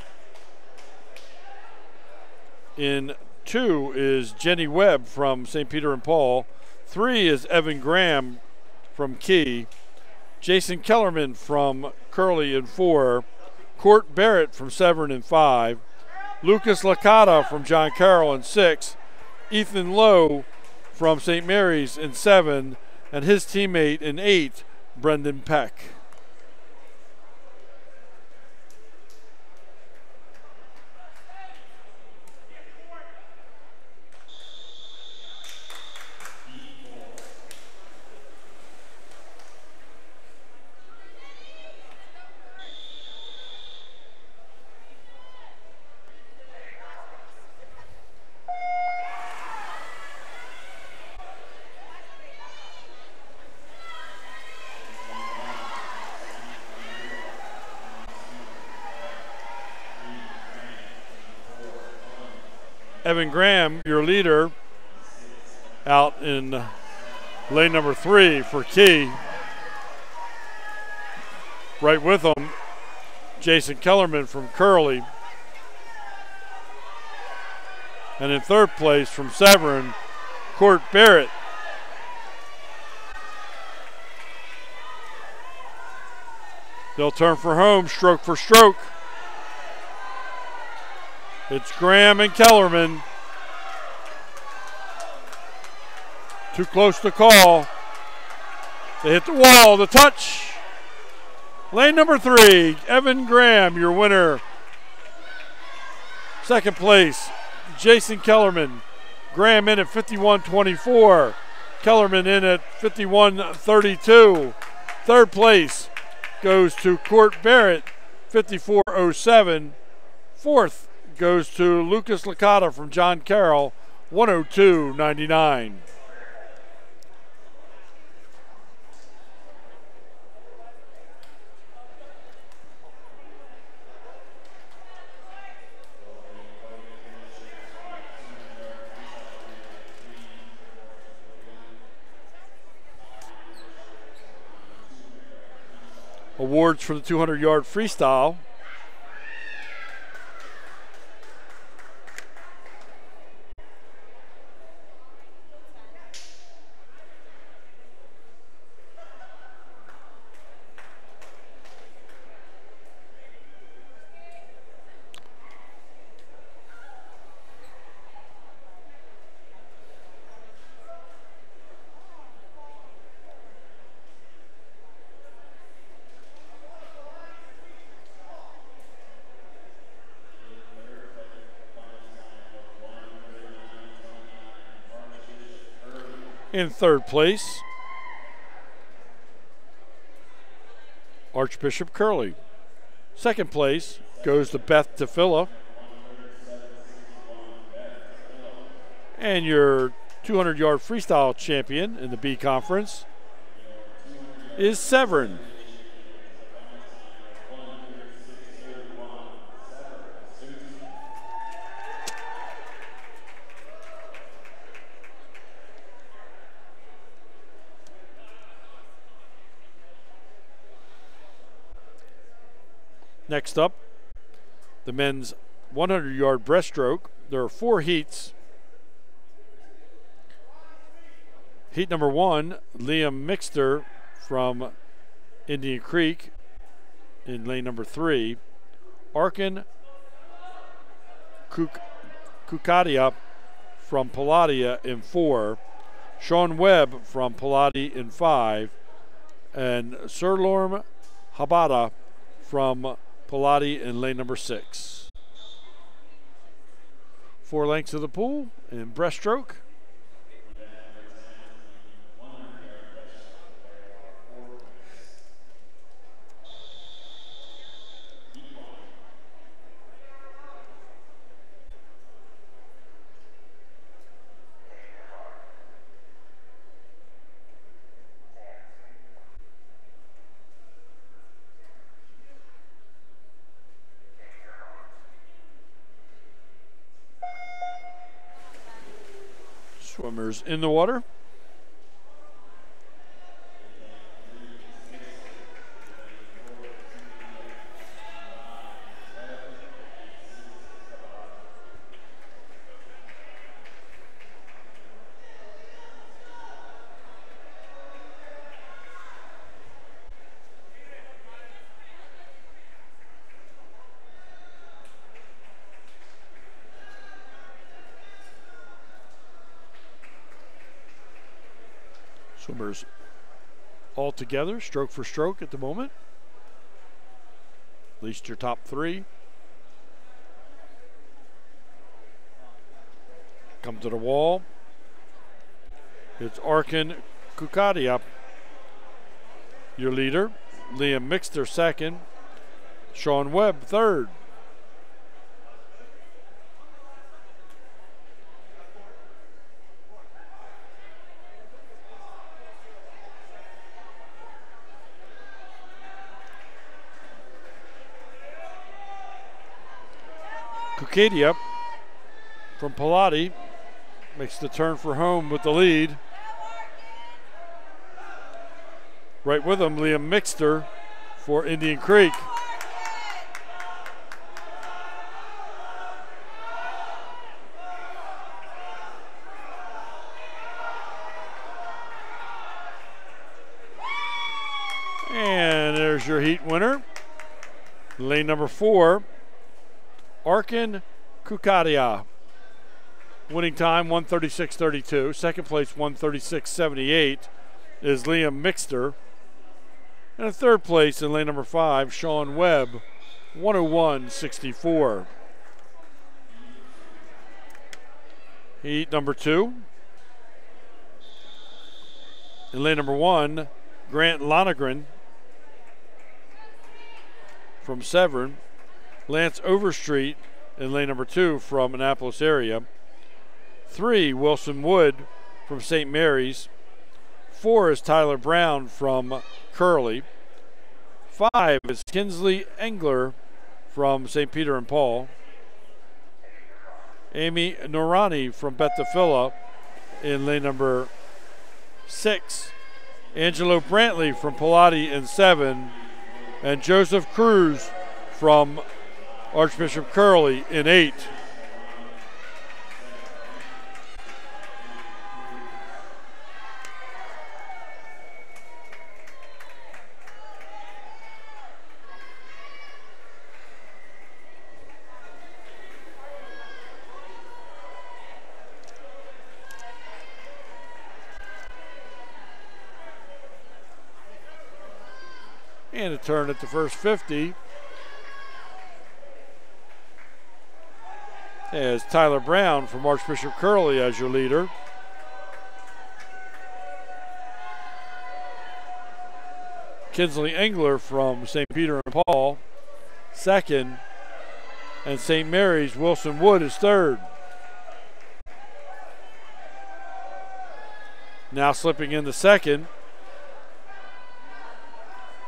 In 2 is Jenny Webb from St. Peter and Paul. 3 is Evan Graham from Key. Jason Kellerman from Curly in 4. Court Barrett from Severn in 5. Lucas Licata from John Carroll in 6, Ethan Lowe from St. Mary's in 7, and his teammate in 8, Brendan Peck. Evan Graham, your leader, out in lane number 3 for Key. Right with him, Jason Kellerman from Curly. And in third place from Severn, Court Barrett. They'll turn for home, stroke for stroke. It's Graham and Kellerman. Too close to call. They hit the wall, the touch. Lane number 3, Evan Graham, your winner. Second place, Jason Kellerman. Graham in at 51.24. Kellerman in at 51.32. Third place goes to Court Barrett, 54.07. Fourth goes to Lucas Licata from John Carroll, 102.99. A awards for the 200-yard freestyle. In third place, Archbishop Curley. Second place goes to Beth Tefilla. And your 200-yard freestyle champion in the B conference is Severin. Next up, the men's 100-yard breaststroke. There are 4 heats. Heat number 1, Liam Mixter from Indian Creek in lane number 3. Arkin Kukadia from Palladia in 4. Sean Webb from Palladi in 5. And Sirlorm Habada from Palladi in lane number 6. 4 lengths of the pool in breaststroke. Swimmers in the water. Swimmers all together, stroke for stroke at the moment. At least your top 3. Come to the wall. It's Arkin Kukadia, your leader. Liam Mixter second. Sean Webb third. Kukadia from Palladi makes the turn for home with the lead. Right with him, Liam Mixter for Indian Creek. And there's your heat winner. Lane number 4. Arkin Kukadia. Winning time 1:36.32. Second place 1:36.78 is Liam Mixter. And in third place in lane number 5, Sean Webb, 1:01.64. Heat number 2. In lane number 1, Grant Lonergan from Severn. Lance Overstreet in lane number 2 from Annapolis area. 3, Wilson Wood from St. Mary's. 4 is Tyler Brown from Curley. 5 is Kinsley Engler from St. Peter and Paul. Amy Norani from Bethafilla in lane number 6. Angelo Brantley from Palladi in 7. and Joseph Cruz from Archbishop Curley in 8. And a turn at the first 50 as Tyler Brown from Archbishop Curley as your leader. Kinsley Engler from St. Peter and Paul, second. And St. Mary's Wilson Wood is third. Now slipping into second,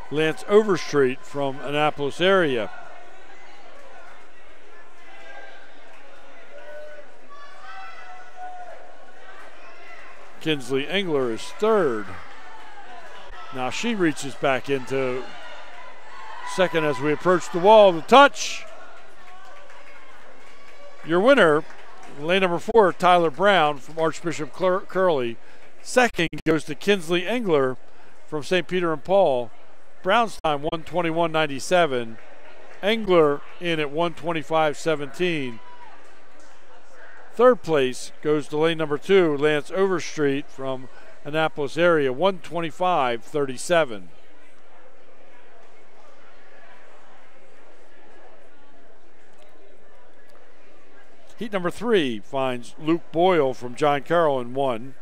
Lance Overstreet from Annapolis area. Kinsley Engler is third. Now she reaches back into second as we approach the wall. The touch. Your winner, lane number 4, Tyler Brown from Archbishop Curley. Second goes to Kinsley Engler from St. Peter and Paul. Brown's time 1:21.97. Engler in at 1:25.17. Third place goes to lane number 2, Lance Overstreet from Annapolis area, 1:25.37. Heat number 3 finds Luke Boyle from John Carroll in 1.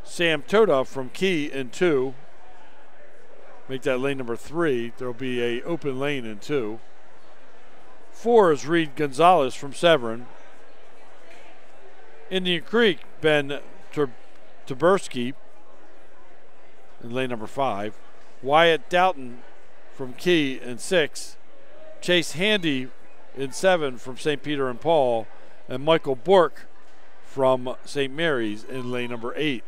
Sam Toda from Key in 2. Make that lane number 3. There'll be an open lane in 2. 4 is Reed Gonzalez from Severn. Indian Creek, Ben Taberski in lane number 5. Wyatt Doughton from Key in 6. Chase Handy in 7 from St. Peter and Paul. And Michael Bork from St. Mary's in lane number 8.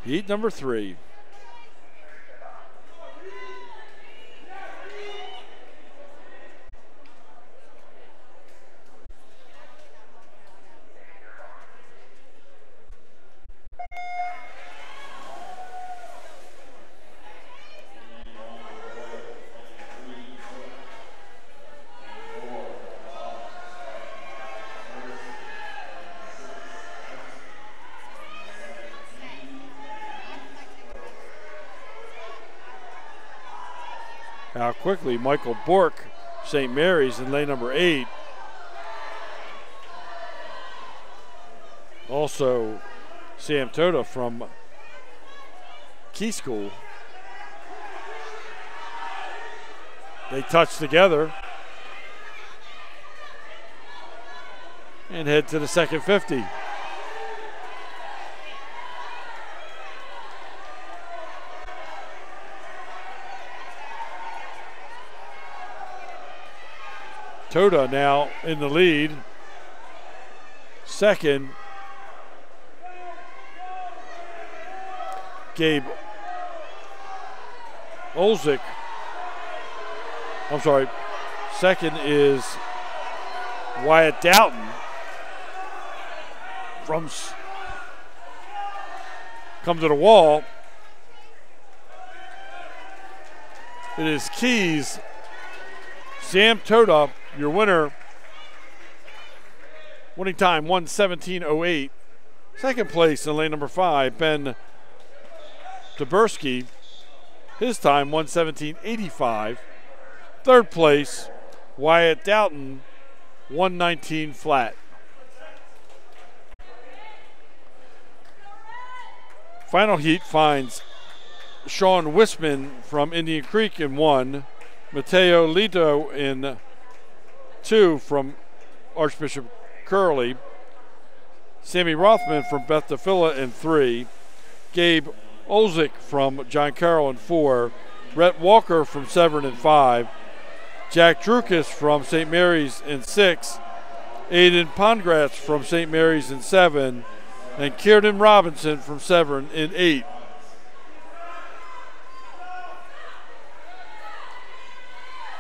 Heat number 3. Now quickly, Michael Bork, St. Mary's in lane number 8. Also, Sam Toda from Key School. They touch together and head to the second 50. Toda now in the lead. Second, Gabe Olzik. I'm sorry. Second is Wyatt Doughton from come to the wall. It is Keys. Sam Toda, your winner. Winning time 1:17.08. Second place in lane number 5, Ben Taberski. His time 1:17.85. Third place, Wyatt Doughton, 1:19 flat. Final heat finds Sean Wisman from Indian Creek in 1. Mateo Lito in 2 from Archbishop Curley. Sammy Rothman from Beth Tafilla in 3. Gabe Olzik from John Carroll in 4. Rhett Walker from Severn in 5. Jack Drukas from St. Mary's in 6. Aiden Pongratz from St. Mary's in 7. And Kieran Robinson from Severn in 8.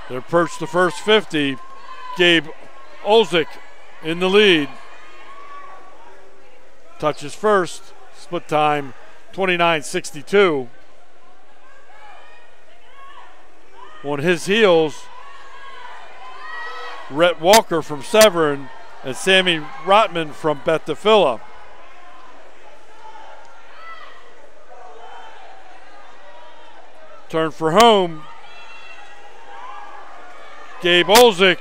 They're perched the first 50. Gabe Olzik in the lead. Touches first. Split time 29-62. On his heels, Rhett Walker from Severn and Sammy Rotman from Bethlehem. Turn for home. Gabe Olzik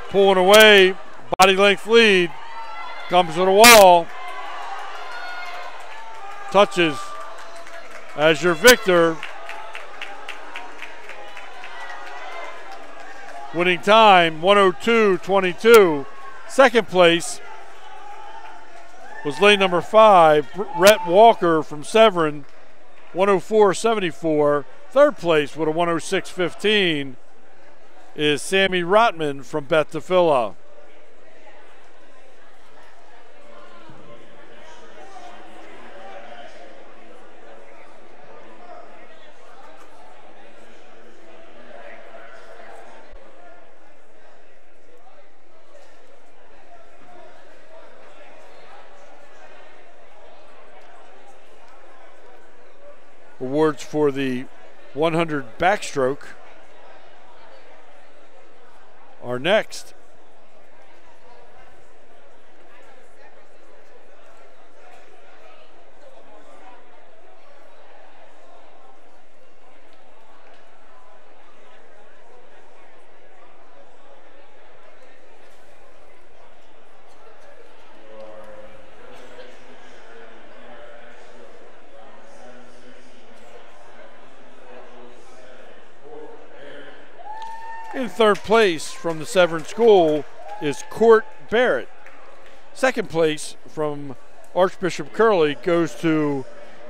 pulling away, body length lead, comes to the wall, touches as your victor. Winning time 102.22. Second place was lane number 5, Rhett Walker from Severn, 104.74. Third place with a 106.15 is Sammy Rotman from Bethlehem. Awards for the 100 backstroke are next. In third place from the Severn School is Court Barrett. Second place from Archbishop Curley goes to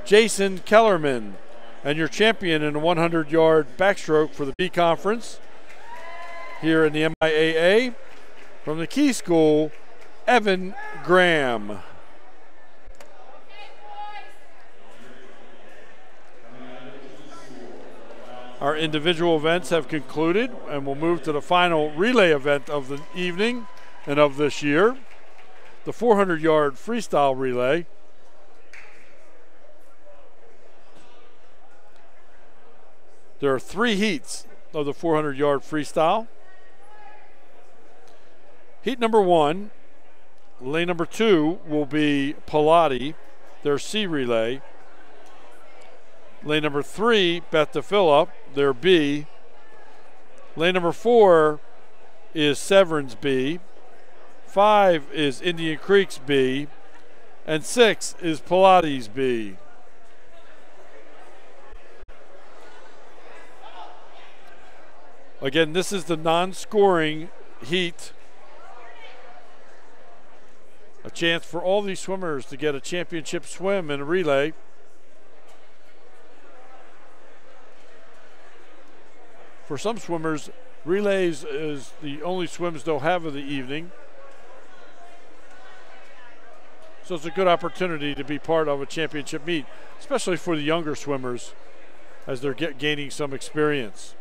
Jason Kellerman. And your champion in a 100-yard backstroke for the B Conference here in the MIAA from the Key School, Evan Graham. Our individual events have concluded, and we'll move to the final relay event of the evening and of this year, the 400-yard freestyle relay. There are 3 heats of the 400-yard freestyle. Heat number 1, lane number 2 will be Pilati, their C relay. Lane number 3, Bethlehem, their B. Lane number 4 is Severn's B. 5 is Indian Creek's B. And 6 is Pilati's B. Again, this is the non-scoring heat. A chance for all these swimmers to get a championship swim in a relay. For some swimmers, relays is the only swims they'll have of the evening. So it's a good opportunity to be part of a championship meet, especially for the younger swimmers as they're gaining some experience.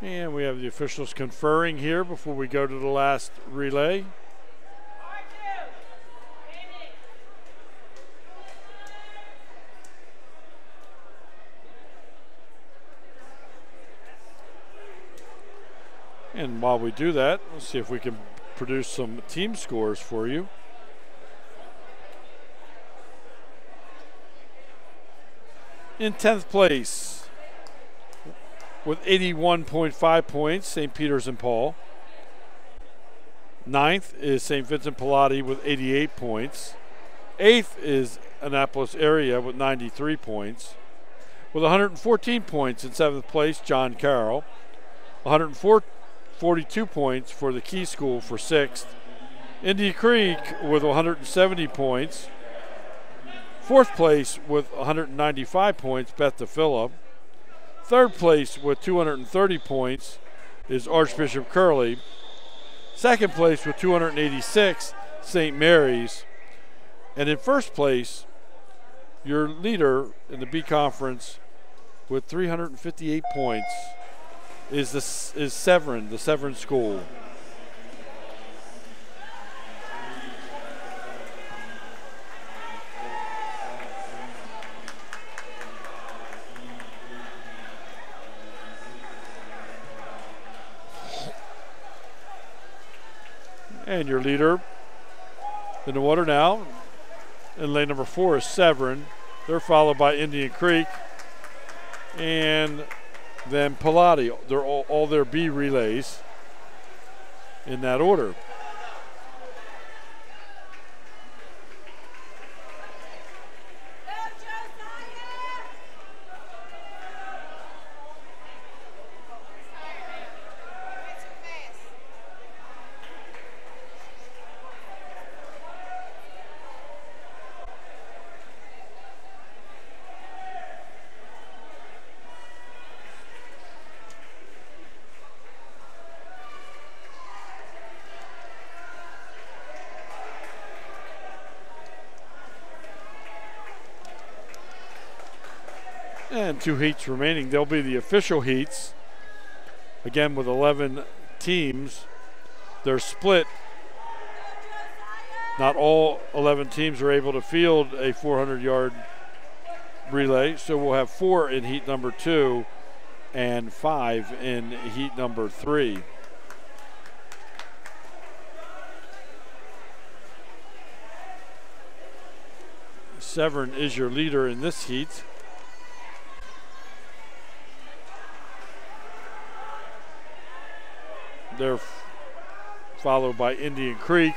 And we have the officials conferring here before we go to the last relay. And while we do that, let's see if we can produce some team scores for you. In 10th place with 81.5 points, St. Peter's and Paul. 9th is St. Vincent Pallotti with 88 points. 8th is Annapolis Area with 93 points. With 114 points in 7th place, John Carroll. 142 points for the Key School for 6th. Indian Creek with 170 points. 4th place with 195 points, Beth DeFilla. 3rd place with 230 points is Archbishop Curley. 2nd place with 286, St. Mary's. And in 1st place, your leader in the B Conference with 358 points is Severn, the Severn School. And your leader in the water now in lane number 4 is Severn. They're followed by Indian Creek and then Pallotti. They're all their B relays in that order. And 2 heats remaining. They'll be the official heats. Again, with 11 teams. They're split. Not all 11 teams are able to field a 400-yard relay, so we'll have 4 in heat number 2 and 5 in heat number 3. Severn is your leader in this heat. They're followed by Indian Creek.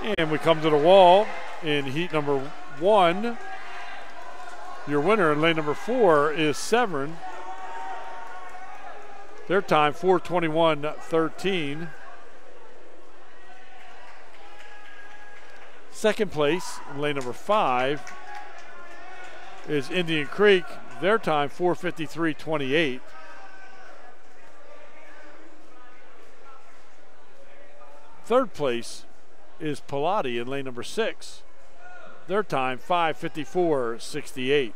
And we come to the wall in heat number 1. Your winner in lane number 4 is Severn. Their time 4:21.13. Second place in lane number 5 is Indian Creek. Their time 4:53.28. Third place is Pilati in lane number 6. Their time 5:54.68.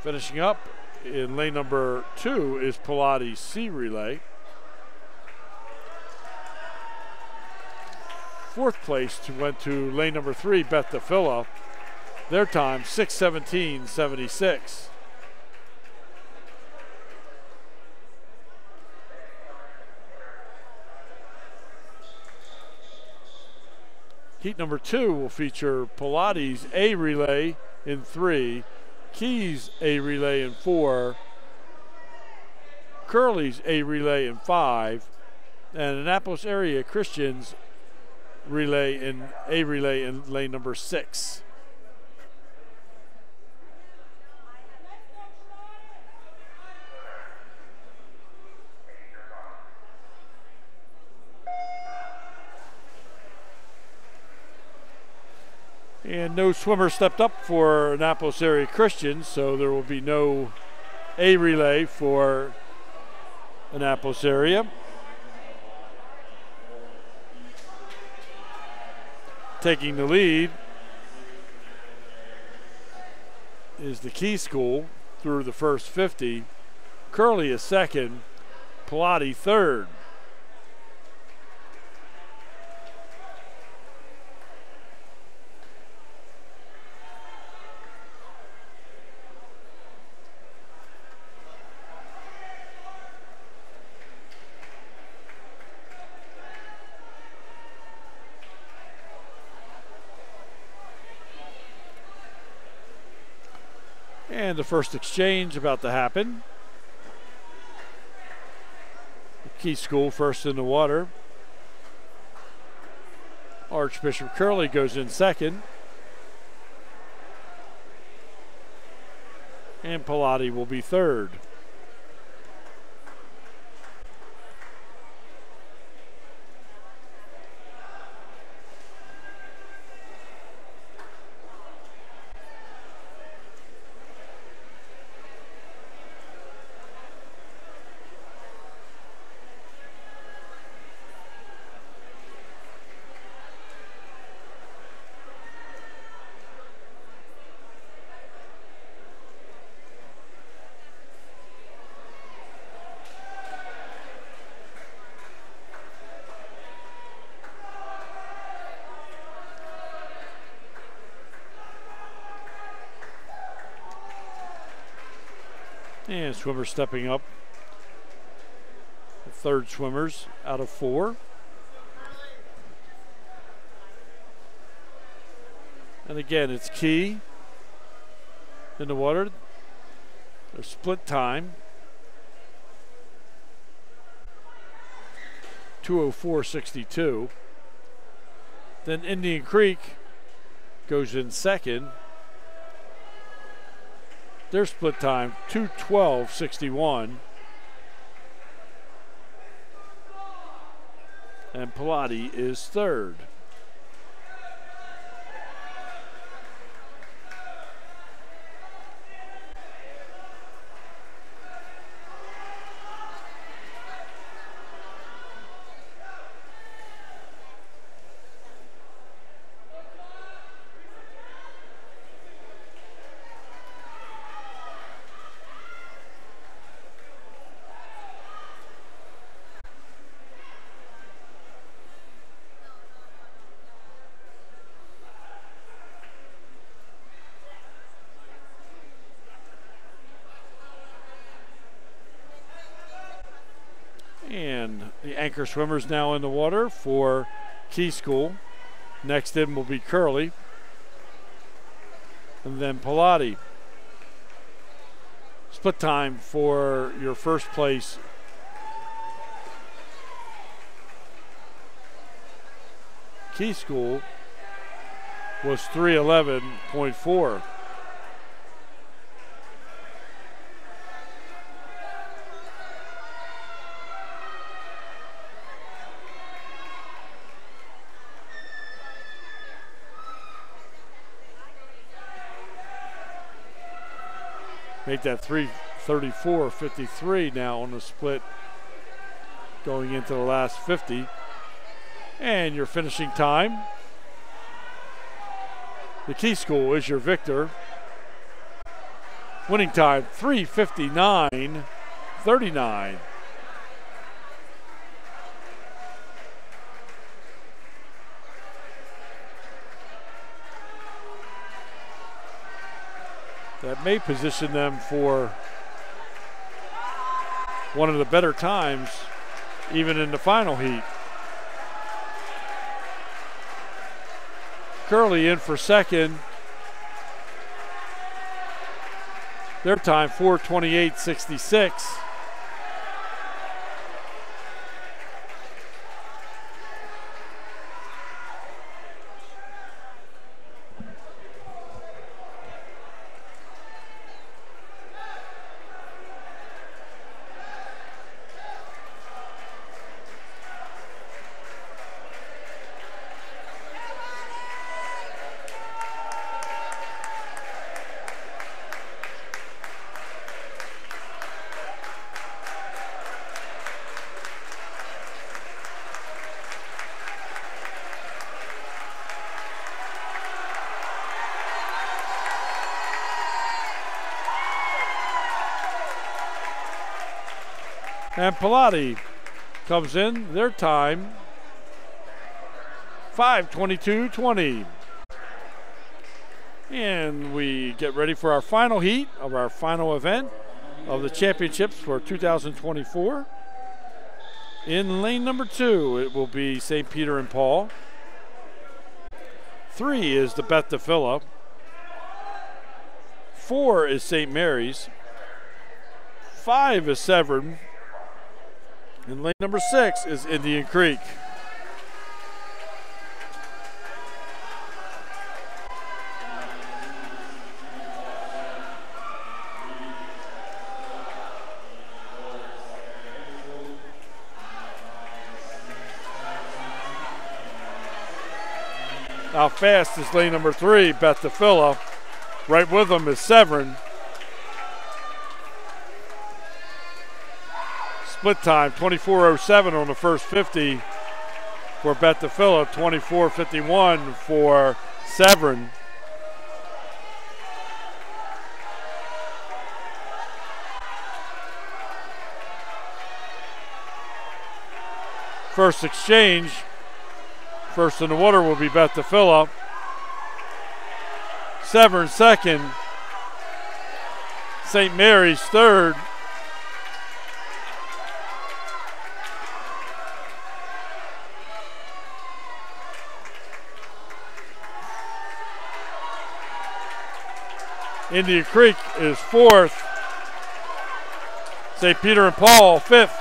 Finishing up in lane number 2 is Pilati's C relay. Fourth place went to lane number 3, Beth DeFilla. Their time 6:17.76. Heat number 2 will feature Pilati's A relay in 3, Key's A relay in 4, Curley's A relay in 5, and Annapolis Area Christian's A relay in lane number 6. And no swimmer stepped up for Annapolis Area Christian, so there will be no A relay for Annapolis Area. Taking the lead is the Key School through the first 50. Curley is second, Pilati third. And the first exchange about to happen. The Key School first in the water. Archbishop Curley goes in second. And Pilati will be third. And swimmers stepping up. The third swimmers out of 4. And again, it's Key in the water. Their split time 2:04.62. Then Indian Creek goes in second. Their split time 2:12.61. And Pilati is third. And the anchor swimmers now in the water for Key School. Next in will be Curley. and then Pilati. Split time for your first place Key School was 3:11.4. Make that 3:34.53 now on the split going into the last 50. And your finishing time, the Key School is your victor. Winning time 3:59.39. That may position them for one of the better times even in the final heat. Curley in for second. Their time 4:28.66. And Pilati comes in, their time 5:22.20. And we get ready for our final heat of our final event of the championships for 2024. In lane number 2, it will be St. Peter and Paul. 3 is the Beth DeFilla. 4 is St. Mary's. 5 is Severn. And lane number 6 is Indian Creek. How fast is lane number 3, Beth DeFilla. Right with them is Severn. Split time 24:07 on the first 50 for Beth DeFilla, 24:51 for Severn. First exchange, first in the water will be Beth DeFilla. Severn second. St. Mary's third. Indian Creek is fourth. St. Peter and Paul fifth.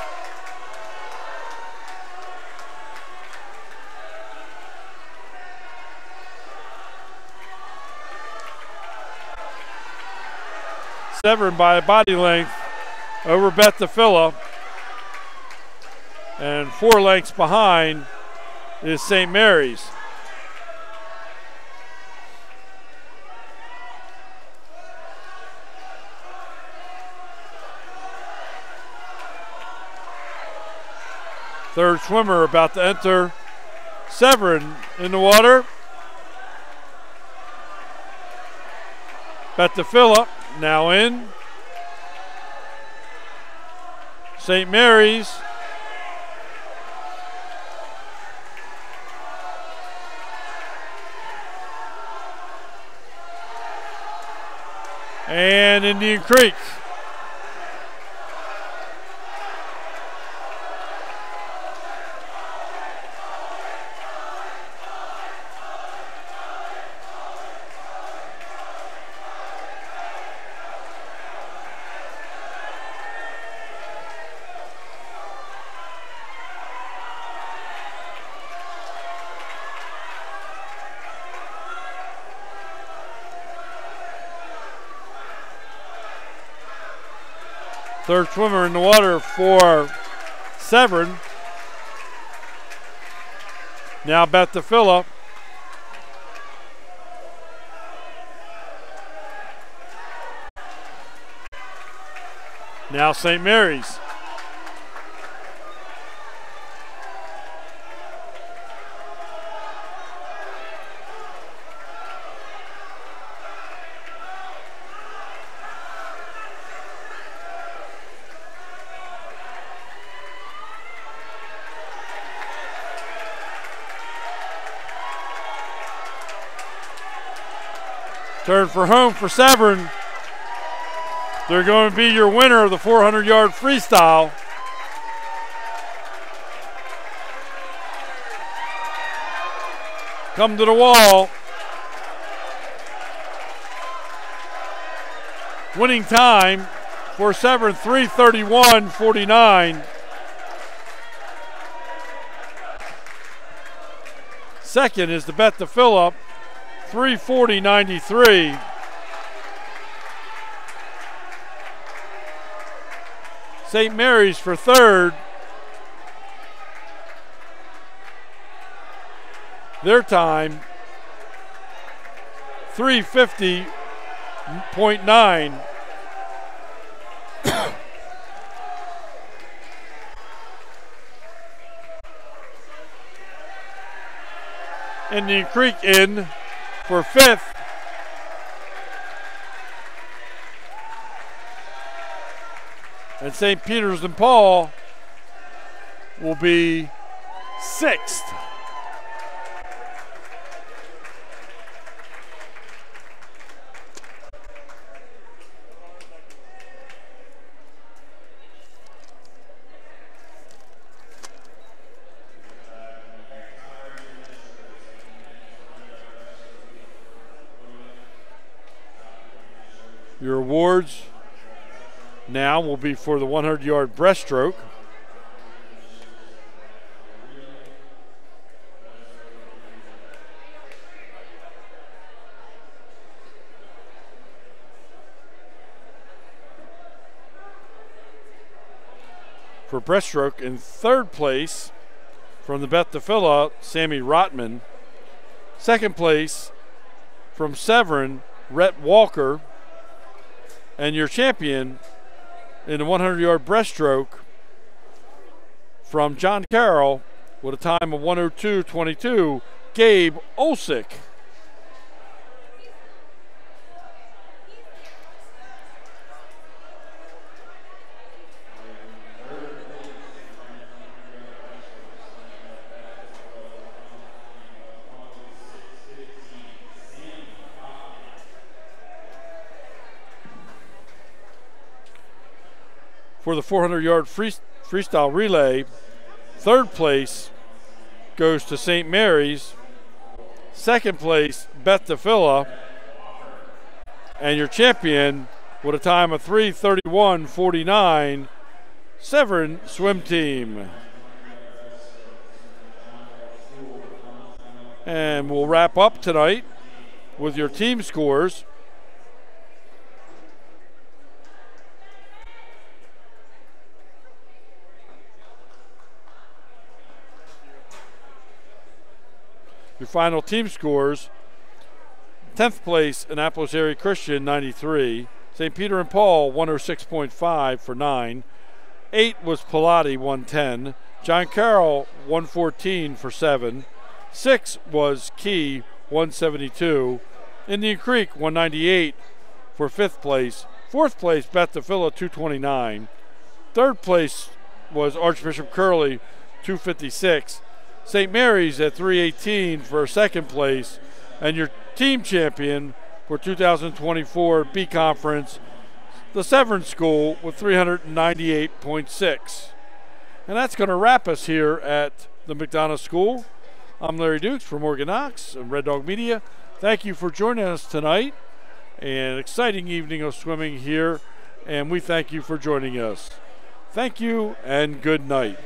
Severn by a body length over Beth DeFilla. And 4 lengths behind is St. Mary's. Third swimmer about to enter. Severn in the water. Beth DeFilla now in. St. Mary's. And Indian Creek. Third swimmer in the water for Severn. Now Beth DeFilla. Now St. Mary's. Turn for home for Severn. They're going to be your winner of the 400-yard freestyle. Come to the wall. Winning time for Severn, 3:31.49. Second is the Beth DeFilla, 3:40.93. St. Mary's for third. Their time, 3:50.9. Indian Creek in for fifth. And St. Peter's and Paul will be sixth. Your awards now will be for the 100-yard breaststroke. For breaststroke, in third place from the Beth DeFilla, Sammy Rotman. Second place from Severn, Rhett Walker. And your champion in the 100-yard breaststroke from John Carroll with a time of 1:02.22, Gabe Olsick. For the 400-yard freestyle relay, third place goes to St. Mary's. Second place, Beth DeFilla. And your champion with a time of 3:31.49, Severn Swim Team. And we'll wrap up tonight with your team scores. Your final team scores: 10th place, Annapolis Area Christian, 93. St. Peter and Paul, 106.5 for 9. 8 was Pilati, 110. John Carroll, 114 for 7. 6 was Key, 172. Indian Creek, 198 for 5th place. 4th place, Beth DeFilla, 229. 3rd place was Archbishop Curley, 256. St. Mary's at 318 for 2nd place, and your team champion for 2024 B Conference, the Severn School, with 398.6. And that's going to wrap us here at the McDonough School. I'm Larry Dukes from Morgan Knox and Red Dog Media. Thank you for joining us tonight. An exciting evening of swimming here, and we thank you for joining us. Thank you and good night.